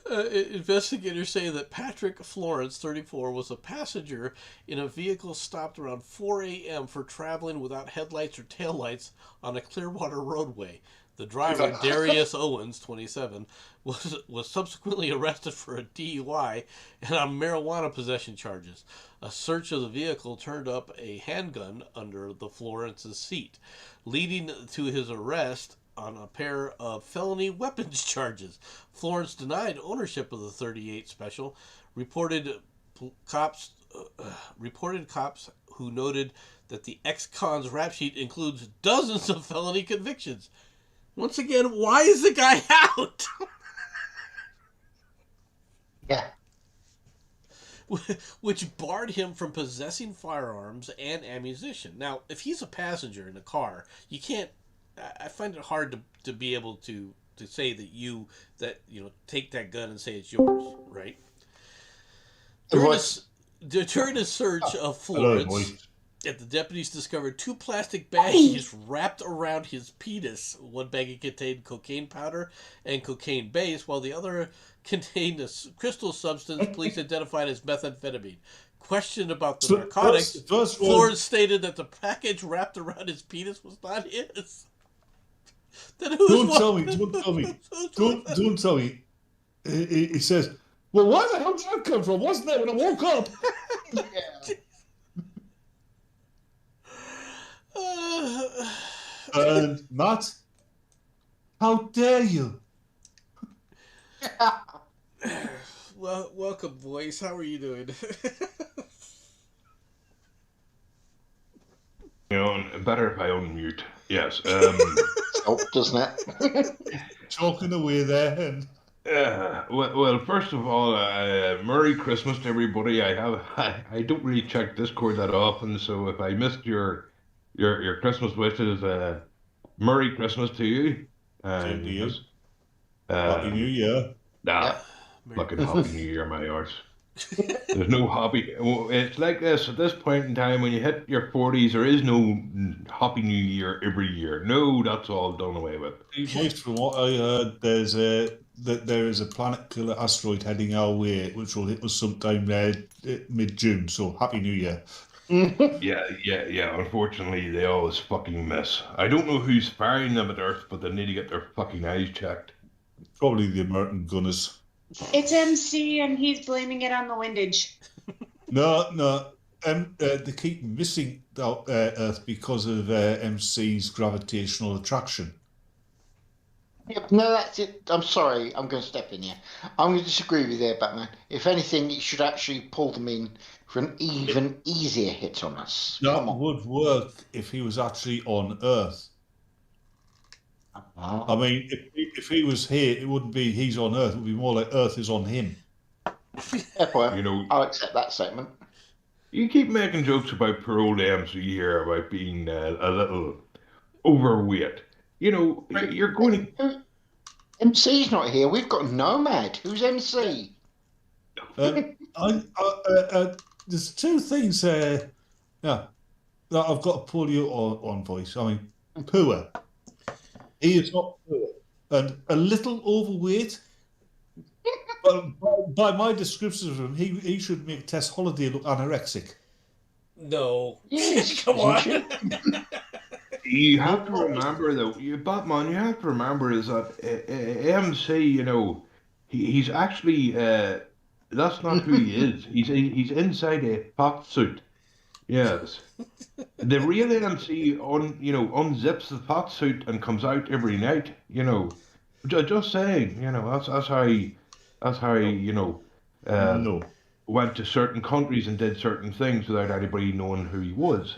Investigators say that Patrick Florence, 34, was a passenger in a vehicle stopped around 4 a.m. for traveling without headlights or taillights on a Clearwater roadway. The driver, Darius Owens, 27, was subsequently arrested for a DUI and on marijuana possession charges. A search of the vehicle turned up a handgun under the Florence's seat, leading to his arrest on a pair of felony weapons charges. Florence denied ownership of the .38 special, reported cops who noted that the ex-con's rap sheet includes dozens of felony convictions. Once again, why is the guy out? Yeah. Which barred him from possessing firearms and ammunition. Now, if he's a passenger in a car, you can't. I find it hard to be able to say that you take that gun and say it's yours, right? During a search of Hello, Florence, boy. the deputies discovered 2 plastic baggies wrapped around his penis. One baggie contained cocaine powder and cocaine base, while the other contained a crystal substance police identified as methamphetamine. Questioned about the narcotics, Florence stated that the package wrapped around his penis was not his. Then Don't tell me. Don't tell me. He says, well, where the hell did that come from? Wasn't there when I woke up? And Matt, how dare you? Well, welcome, boys. How are you doing? Better if I unmute. Yes. Help, doesn't it? Talking away there, and Well, first of all, Merry Christmas to everybody. I don't really check Discord that often, so if I missed your Christmas wishes, Merry Christmas to you. same to you. Yes. Happy New Year. Nah, Yep. fucking Happy New Year, my arse. There's no happy. It's like this at this point in time when you hit your 40s. There is no Happy New Year every year. No, that's all done away with. Most from what I heard, there is a planet killer asteroid heading our way, which will hit us sometime mid-June. So Happy New Year. Yeah. Unfortunately, they always fucking miss. I don't know who's firing them at Earth, but they need to get their fucking eyes checked. Probably the American gunners. It's MC and he's blaming it on the windage. No. They keep missing Earth because of MC's gravitational attraction. Yep, no, that's it. I'm sorry. I'm going to step in here. I'm going to disagree with you there, Batman. If anything, it should actually pull them in for an even easier hit on us. That Come on. would work if he was actually on Earth. I mean, if he was here, it wouldn't be he's on Earth. It would be more like Earth is on him. Fair point. You know, I'll accept that statement. you keep making jokes about poor old MC here about being a little overweight. You know, you're going to. MC's not here. We've got Nomad. Who's MC? There's 2 things that I've got to pull you on, voice. I mean, poor. He is not poor. And a little overweight. But by my description of him, he should make Tess Holiday look anorexic. No. Yes, Come on. You have to remember, though, Batman, you have to remember is that MC, you know, he's actually, that's not who he is. He's inside a pot suit. Yes. The real MC unzips the pot suit and comes out every night, you know. Just saying, you know, that's how he, No. went to certain countries and did certain things without anybody knowing who he was.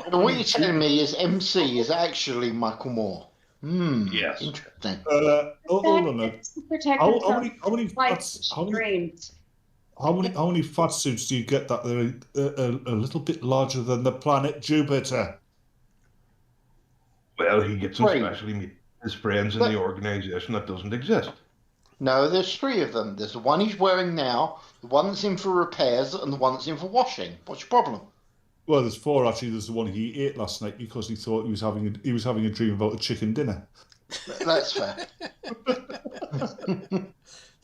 And what you're telling me is MC is actually Michael Moore. Yes. Interesting. Hold on a To protect How himself many like fats? How many? dreams. How many fat suits do you get that they're a little bit larger than the planet Jupiter? Well, he gets them Right. specially made his friends in But- the organisation that doesn't exist. No, there's 3 of them. There's the one he's wearing now, the one that's in for repairs, and the one that's in for washing. What's your problem? Well, there's 4 actually. There's the one he ate last night because he thought he was having a dream about a chicken dinner. That's fair.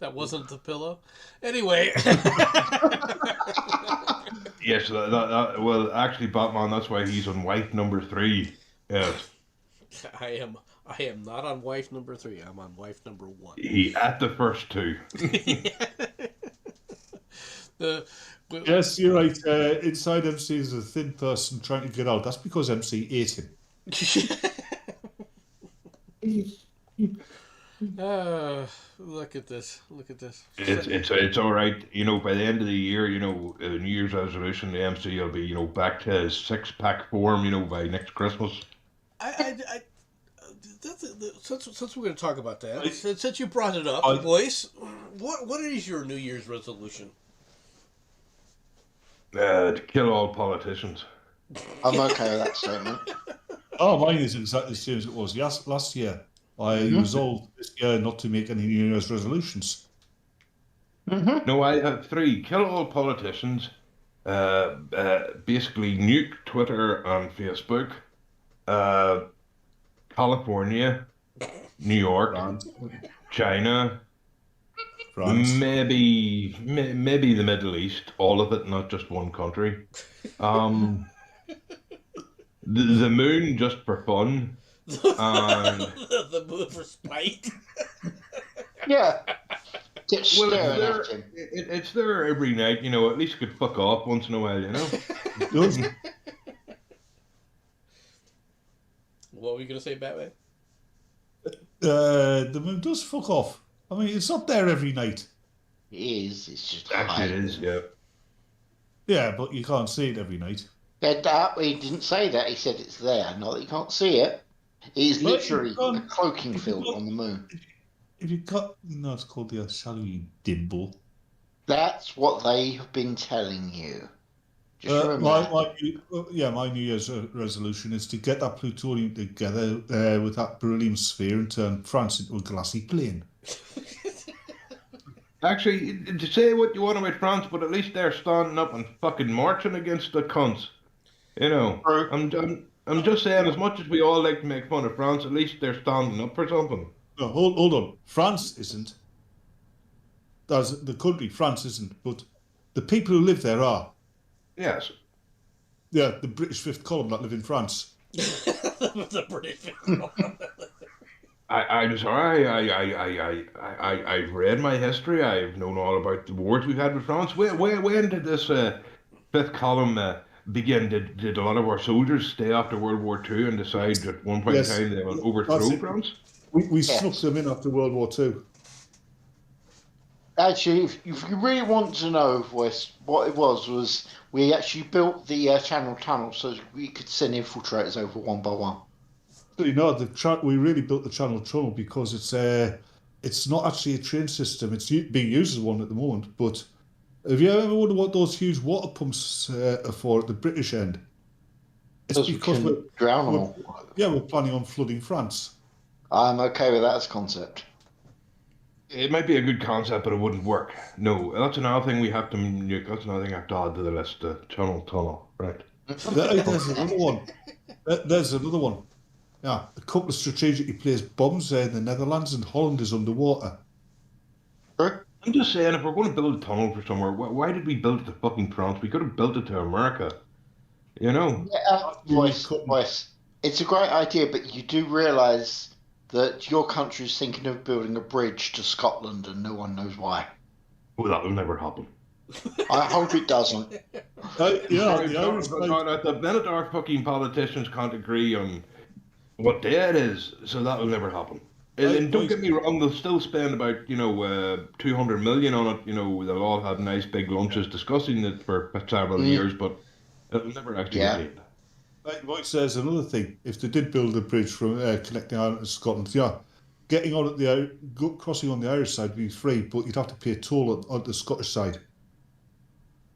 That wasn't the pillow. Anyway. Yes, well, actually, Batman, that's why he's on wife number 3. Yes. I am not on wife number 3. I'm on wife number 1. He at the first 2. Yes, you're right. Inside MC is a thin person trying to get out. That's because MC ate him. Look at this. Look at this. It's all right. By the end of the year, New Year's resolution, the MC will be back to his 6-pack form. By next Christmas. I since we're going to talk about that, I- since you brought it up, I- boys, what is your New Year's resolution? To kill all politicians. I'm okay with that statement. Oh, mine is exactly the same as it was last year. I resolved this year not to make any New Year's resolutions. No, I have 3. Kill all politicians. Basically nuke Twitter and Facebook. California, New York, France, China, France. maybe the Middle East, all of it, not just one country. The moon just for fun, and the moon for spite. Yeah. Get well, staring at him. it's there every night. At least you could fuck off once in a while. Does- What were you going to say, Batman? the moon does fuck off. I mean, it's not there every night. It is. It's just Actually, it hiding. is. Yeah. Yeah, but you can't see it every night. He didn't say that. He said it's there. Not that you can't see it. It is But literally you can't- a cloaking you field can't- on the moon. If you got, no, it's called the shadow, you dimple. That's what they have been telling you. Just remember that. My New Year's resolution is to get that plutonium together with that beryllium sphere and turn France into a glassy plain. Actually, to say what you want about France, but at least they're standing up and fucking marching against the cunts. True. I'm just saying, as much as we all like to make fun of France, at least they're standing up for something. No, hold on. France isn't. That's the country. France isn't, but the people who live there are. Yes. Yeah, the British fifth column that live in France. The British. I'm sorry. I've read my history. I've known all about the wars we've had with France. When did this fifth column begin? Did a lot of our soldiers stay after World War II and decide at one point Yes. in time they will That's overthrow it. France? We Yes. snuck them in after World War II. Actually, if you really want to know, Wes, what it was we actually built the Channel Tunnel so we could send infiltrators over one by one. But we really built the Channel Tunnel because it's not actually a train system. It's being used as one at the moment. But have you ever wondered what those huge water pumps are for at the British end? It's Because we because can drown them we're- all. we're planning on flooding France. I'm okay with that as a concept. It might be a good concept, but it wouldn't work. No, that's another thing we have to nuke. That's another thing I have to add to the list. The tunnel, right? There's another one. There's another one. Yeah, a couple of strategically placed bombs there in the Netherlands, and Holland is underwater. True. I'm just saying, if we're going to build a tunnel for somewhere, why did we build it to fucking France? We could have built it to America. Yeah, Wes, it's a great idea, but you do realise that your country is thinking of building a bridge to Scotland and no one knows why. Oh, that will never happen. I hope it doesn't. Sorry, The Irish but at the minute our fucking politicians can't agree on what day it is, so that will never happen. And don't get me wrong, they'll still spend about 200 million on it. They'll all have nice big lunches discussing it for several years, but it'll never actually Yeah. get made. Mike says another thing. If they did build a bridge from connecting Ireland to Scotland, getting on at crossing on the Irish side would be free, but you'd have to pay a toll on the Scottish side.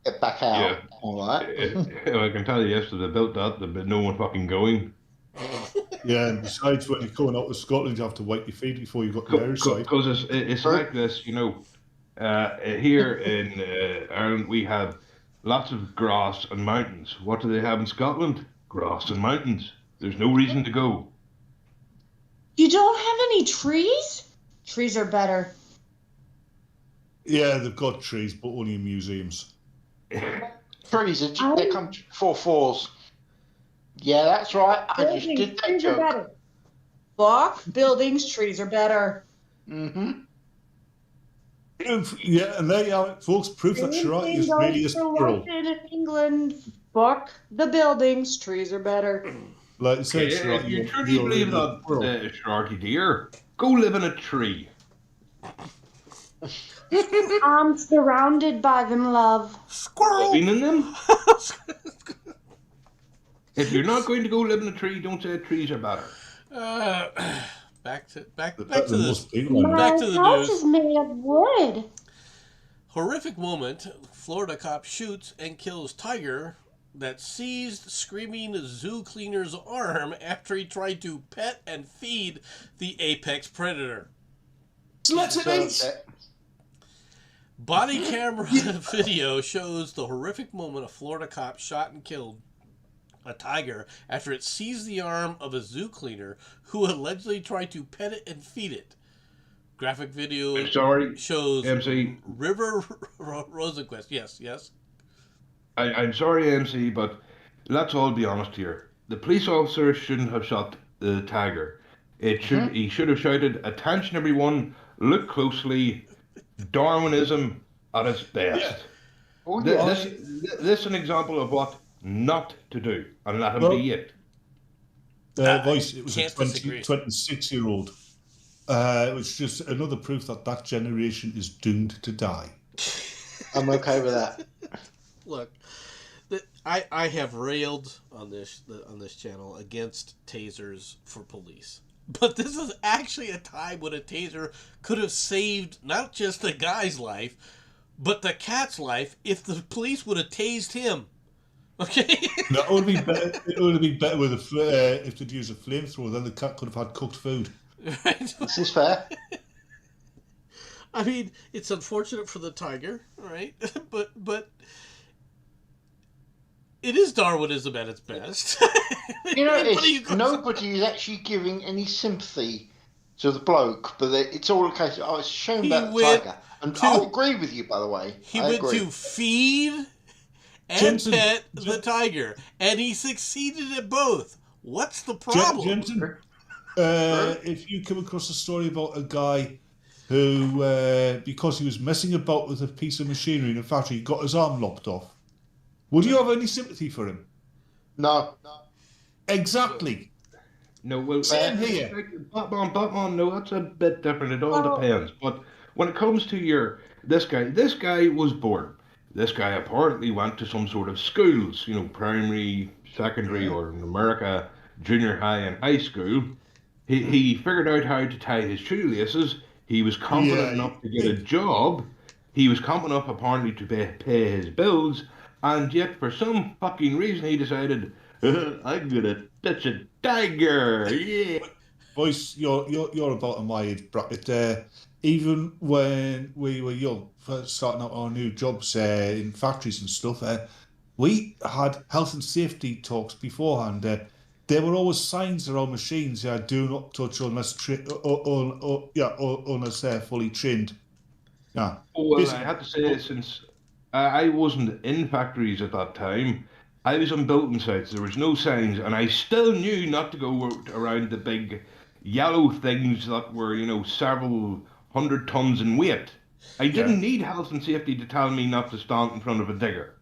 Get back out. Yeah. All right. I can tell you, yes, if they built that, there'd be no one fucking going. Yeah, and besides, when you're going out to Scotland, you have to wipe your feet before you got to the Irish side. Because it's like this, here in Ireland we have lots of grass and mountains. What do they have in Scotland? Grass and mountains. There's no reason to go. You don't have any trees? Trees are better. Yeah, they've got trees, but only in museums. Trees, they come to 4/4s. Yeah, that's right. I just Buildings, did that trees are joke. better. Block, buildings, trees are better. Mm-hmm. Yeah, and there you have it, folks. Proof that Shirati is really a squirrel. In England, fuck the buildings, trees are better. Like I said, If Shirati, you you're truly believe really a that, squirrel. Sharky dear, go live in a tree. I'm surrounded by them, love. Squirrel. Living in them? If you're not going to go live in a tree, don't say trees are better. uh, back to The this. most people I know. Back My to the house news. is made of wood. Horrific moment. Florida cop shoots and kills tiger that seized screaming zoo cleaner's arm after he tried to pet and feed the apex predator. Let it eat. So, Body camera video shows the horrific moment a Florida cop shot and killed a tiger after it seized the arm of a zoo cleaner who allegedly tried to pet it and feed it. Graphic video I'm sorry, shows MC. River Rosenquist. Yes. I'm sorry, MC, but let's all be honest here. The police officer shouldn't have shot the tiger. He should have shouted, "Attention, everyone! Look closely! Darwinism at its best." Yeah. oh Th- yeah. This is an example of what not to do, and let him Well, be it. Voice, it was a can't disagree. 26-year-old. It was just another proof that generation is doomed to die. I'm okay with that. Look, I have railed on this channel against tasers for police. But this is actually a time when a taser could have saved not just the guy's life, but the cat's life if the police would have tased him. Okay? That would be better. It would have been better with if they'd used a flamethrower. Then the cat could have had cooked food. Right? This is fair. I mean, it's unfortunate for the tiger, right? but it is Darwinism at its best. You know, Anybody who goes- nobody is actually giving any sympathy to the bloke, but it's all a case of, oh, it's a shame He about the went tiger. And to- I'll agree with you, by the way. He I went agree. to feed and Jenson- pet the tiger, and he succeeded at both. What's the problem? Jenson, if you come across a story about a guy who, because he was messing about with a piece of machinery in a factory, got his arm lopped off, would you have any sympathy for him? No. Exactly. No, well, Same here. Batman, no, that's a bit different. It all depends. But when it comes to this guy was born. This guy apparently went to some sort of schools, primary, secondary, or in America, junior high and high school. He figured out how to tie his shoelaces. He was confident enough to get a job. He was confident enough, apparently, to pay his bills. And yet, for some fucking reason, he decided, I'm gonna touch a tiger. Yeah. Boys, you're about in my age bracket. Even when we were young, first starting out our new jobs in factories and stuff, we had health and safety talks beforehand. There were always signs around machines. Do not touch unless unless they're fully trained. Yeah. Oh, well, Basically- I have to say, since I wasn't in factories at that time, I was on building sites. There was no signs, and I still knew not to go around the big yellow things that were, several 100 tons in weight. I didn't need health and safety to tell me not to stand in front of a digger.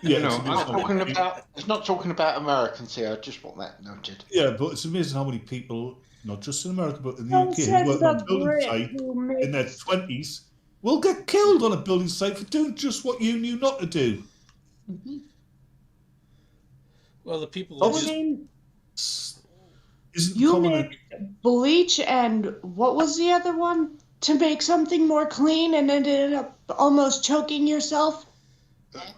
Yeah, No, it's I'm amazing It's not talking about Americans here. I just want that noted. Yeah, but it's amazing how many people, not just in America, but in the Don't UK, say who work the on a building Brit site who in their makes 20s will get killed on a building site for doing just what you knew not to do. Well, the people. Oh, that just- mean, Isn't you common. mix bleach and what was the other one to make something more clean, and then ended up almost choking yourself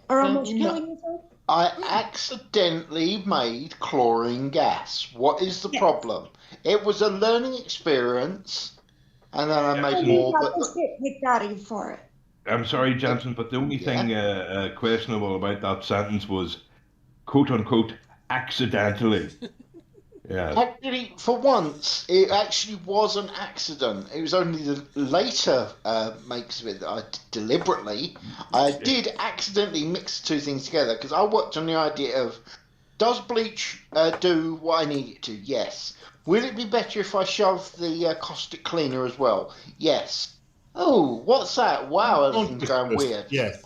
or almost No. killing yourself. I accidentally made chlorine gas. What is the Yes. problem? It was a learning experience, and then I made And you more. got But the shit kicked out of you for it. I'm sorry, Jenson, but the only thing questionable about that sentence was, quote unquote, accidentally. Yeah. actually, for once, it actually was an accident. It was only the later makes of it that I did deliberately. I did accidentally mix two things together because I worked on the idea of, does bleach do what I need it to? Yes. Will it be better if I shove the caustic cleaner as well? Yes. Oh, what's that? Wow, everything's going weird. Yes.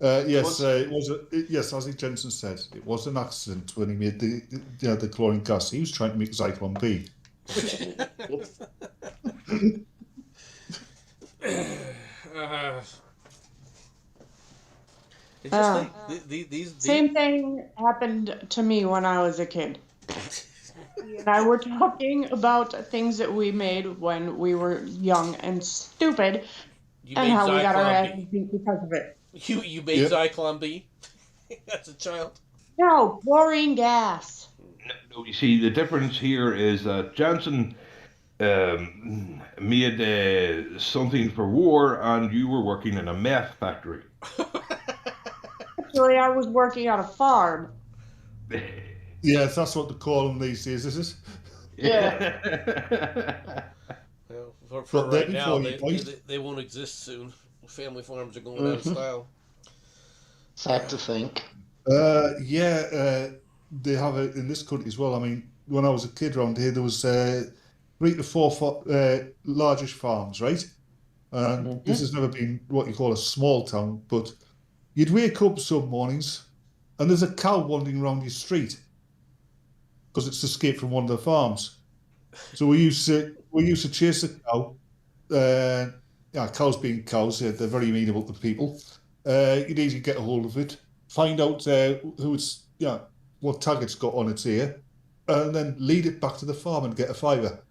Yes, Was- it was. Yes, as Jenson said, it was an accident when he made the chlorine gas. He was trying to make Zyklon B. Uh, it's just Uh, like these. Same thing happened to me when I was a kid. He and I were talking about things that we made when we were young and stupid, You and made how we got our Zyklon asses B. beat because of it. You made Yep. Zyklon B as a child. No, chlorine gas. No, you see, the difference here is that Jenson made something for war, and you were working in a meth factory. Actually, I was working on a farm. Yes, that's what they call them these days, is it? Yeah. Well, for Got there right now, before you, boys. they won't exist soon. Family farms are going out of Mhm. style. Sad to think. They have it in this country as well. I mean, when I was a kid around here, there was 3 to 4 largish farms, right? And this Mhm. has never been what you call a small town, but you'd wake up some mornings and there's a cow wandering around your street because it's escaped from one of the farms. So we used to chase the cow. Yeah, cows being cows, they're very amenable to people. You'd easily get a hold of it, find out who it's, what tag it's got on its ear, and then lead it back to the farm and get a fiver.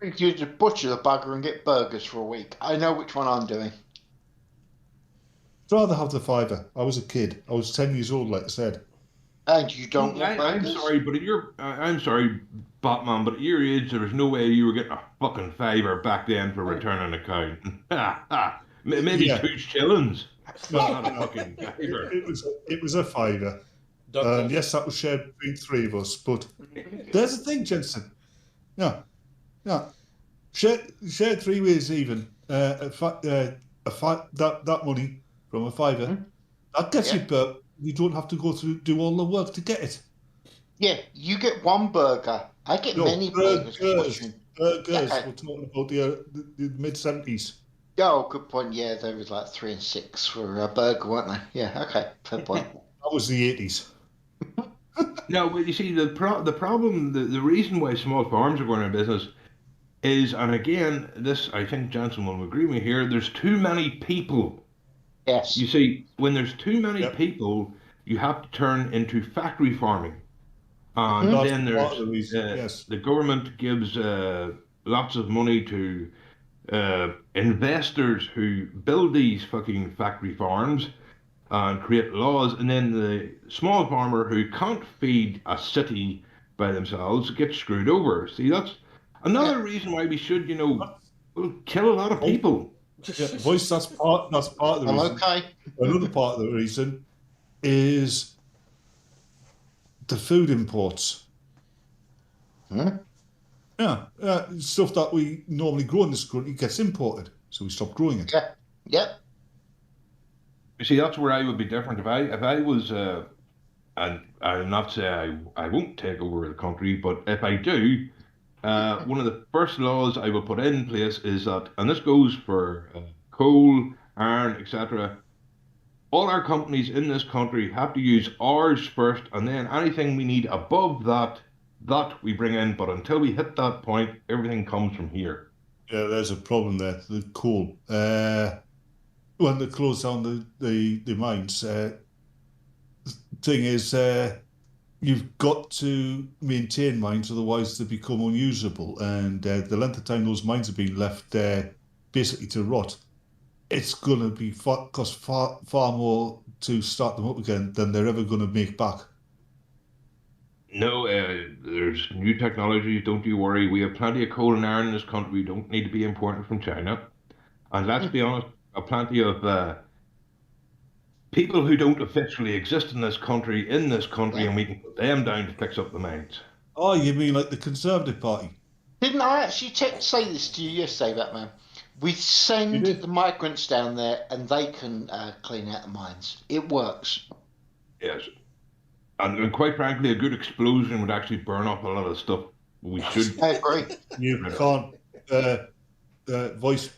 You just butcher the bugger and get burgers for a week. I know which one I'm doing. I'd rather have the fiver. I was a kid. I was 10 years old, like I said. And you don't want I'm burgers? sorry, but I'm sorry, Batman, but at your age, there was no way you were getting a fucking fiver back then for returning a cow. Ha ha. Maybe Yeah. 2 shillings, but No, not a no, fucking fiver. it was a fiver. And yes, that was shared between 3 of us. But there's the thing, Jensen. Yeah, yeah. Shared 3 ways even. That money from a fiver, Mhm. that gets you Yeah. burp. You don't have to do all the work to get it. Yeah, you get one burger. I get No, many burgers. burgers. Okay. We're talking about the mid-70s. Oh, good point. Yeah, there was like 3 and 6 for a burger, weren't they? Yeah, okay. Fair point. That was the 80s. No, but you see, the problem, the reason why small farms are going out of business is, and again, this, I think Jensen will agree with me here, there's too many people. Yes. You see, when there's too many Yep. people, you have to turn into factory farming. And Mhm. That's then part there's of the reason. Yes. the government gives lots of money to investors who build these fucking factory farms and create laws, and then the small farmer who can't feed a city by themselves gets screwed over. See, that's another reason why we should, kill a lot of people. Yeah, voice. That's part. That's part of the I'm reason. okay. Another part of the reason is the food imports. Hmm? Yeah, stuff that we normally grow in this country gets imported, so we stop growing it. Yeah. Yep. You see, that's where I would be different. If I was, and I'll not say I won't take over the country, but if I do, one of the first laws I will put in place is that, and this goes for coal, iron, etc. All our companies in this country have to use ours first, and then anything we need above that we bring in. But until we hit that point, everything comes from here. Yeah, there's a problem there. The coal. When they close down the mines, thing is, you've got to maintain mines, otherwise they become unusable. And the length of time those mines have been left basically to rot, it's going to cost far more to start them up again than they're ever going to make back. No, there's new technologies. Don't you worry. We have plenty of coal and iron in this country. We don't need to be importing from China. And let's be honest, plenty of people who don't officially exist in this country, Yeah. and we can put them down to fix up the mines. Oh, you mean like the Conservative Party? Didn't I actually say this to you yesterday, Batman? We send You did. the migrants down there and they can clean out the mines. It works. Yes. And quite frankly, a good explosion would actually burn off a lot of the stuff we should. I agree. You can't voice.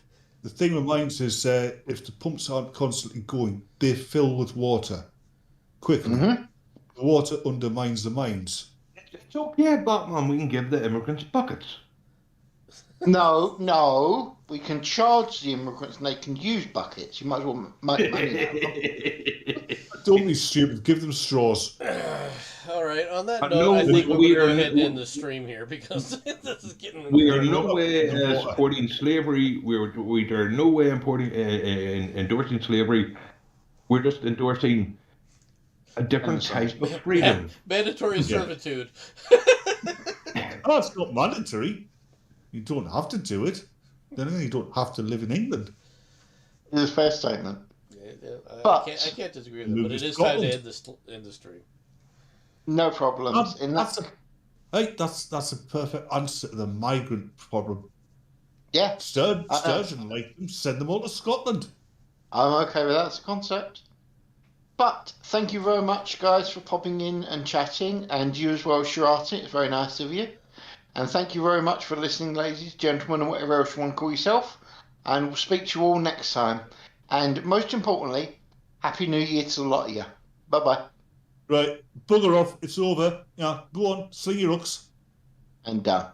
The thing with mines is if the pumps aren't constantly going, they fill with water quickly. Mhm. The water undermines the mines. It's okay, Batman. We can give the immigrants buckets. No. We can charge the immigrants and they can use buckets. You might as well make money out of them. Don't be stupid. Give them straws. All right. On that note, No, I think we're going we to go are ahead and end the stream here because this is getting we are incredible. no way The water. supporting slavery. We are no way endorsing slavery. We're just endorsing a different Genocide. type of freedom. Mandatory Yeah. servitude. Oh, it's not mandatory. You don't have to do it. Then again, you don't have to live in England. It's a fair statement. I But- I can't disagree with Move it, but to it is time to Scotland. end the stream. No problems. In that, That's a perfect answer to the migrant problem. yeah, Sturgeon like them. Send them all to Scotland. I'm okay with that as a concept. But thank you very much, guys, for popping in and chatting, and you as well, Sharati. It's very nice of you. And thank you very much for listening, ladies, gentlemen, and whatever else you want to call yourself. And we'll speak to you all next time. And most importantly, Happy New Year to a lot of you. Bye-bye. Right, bugger off. It's over. Yeah, go on, sling your hooks. And done.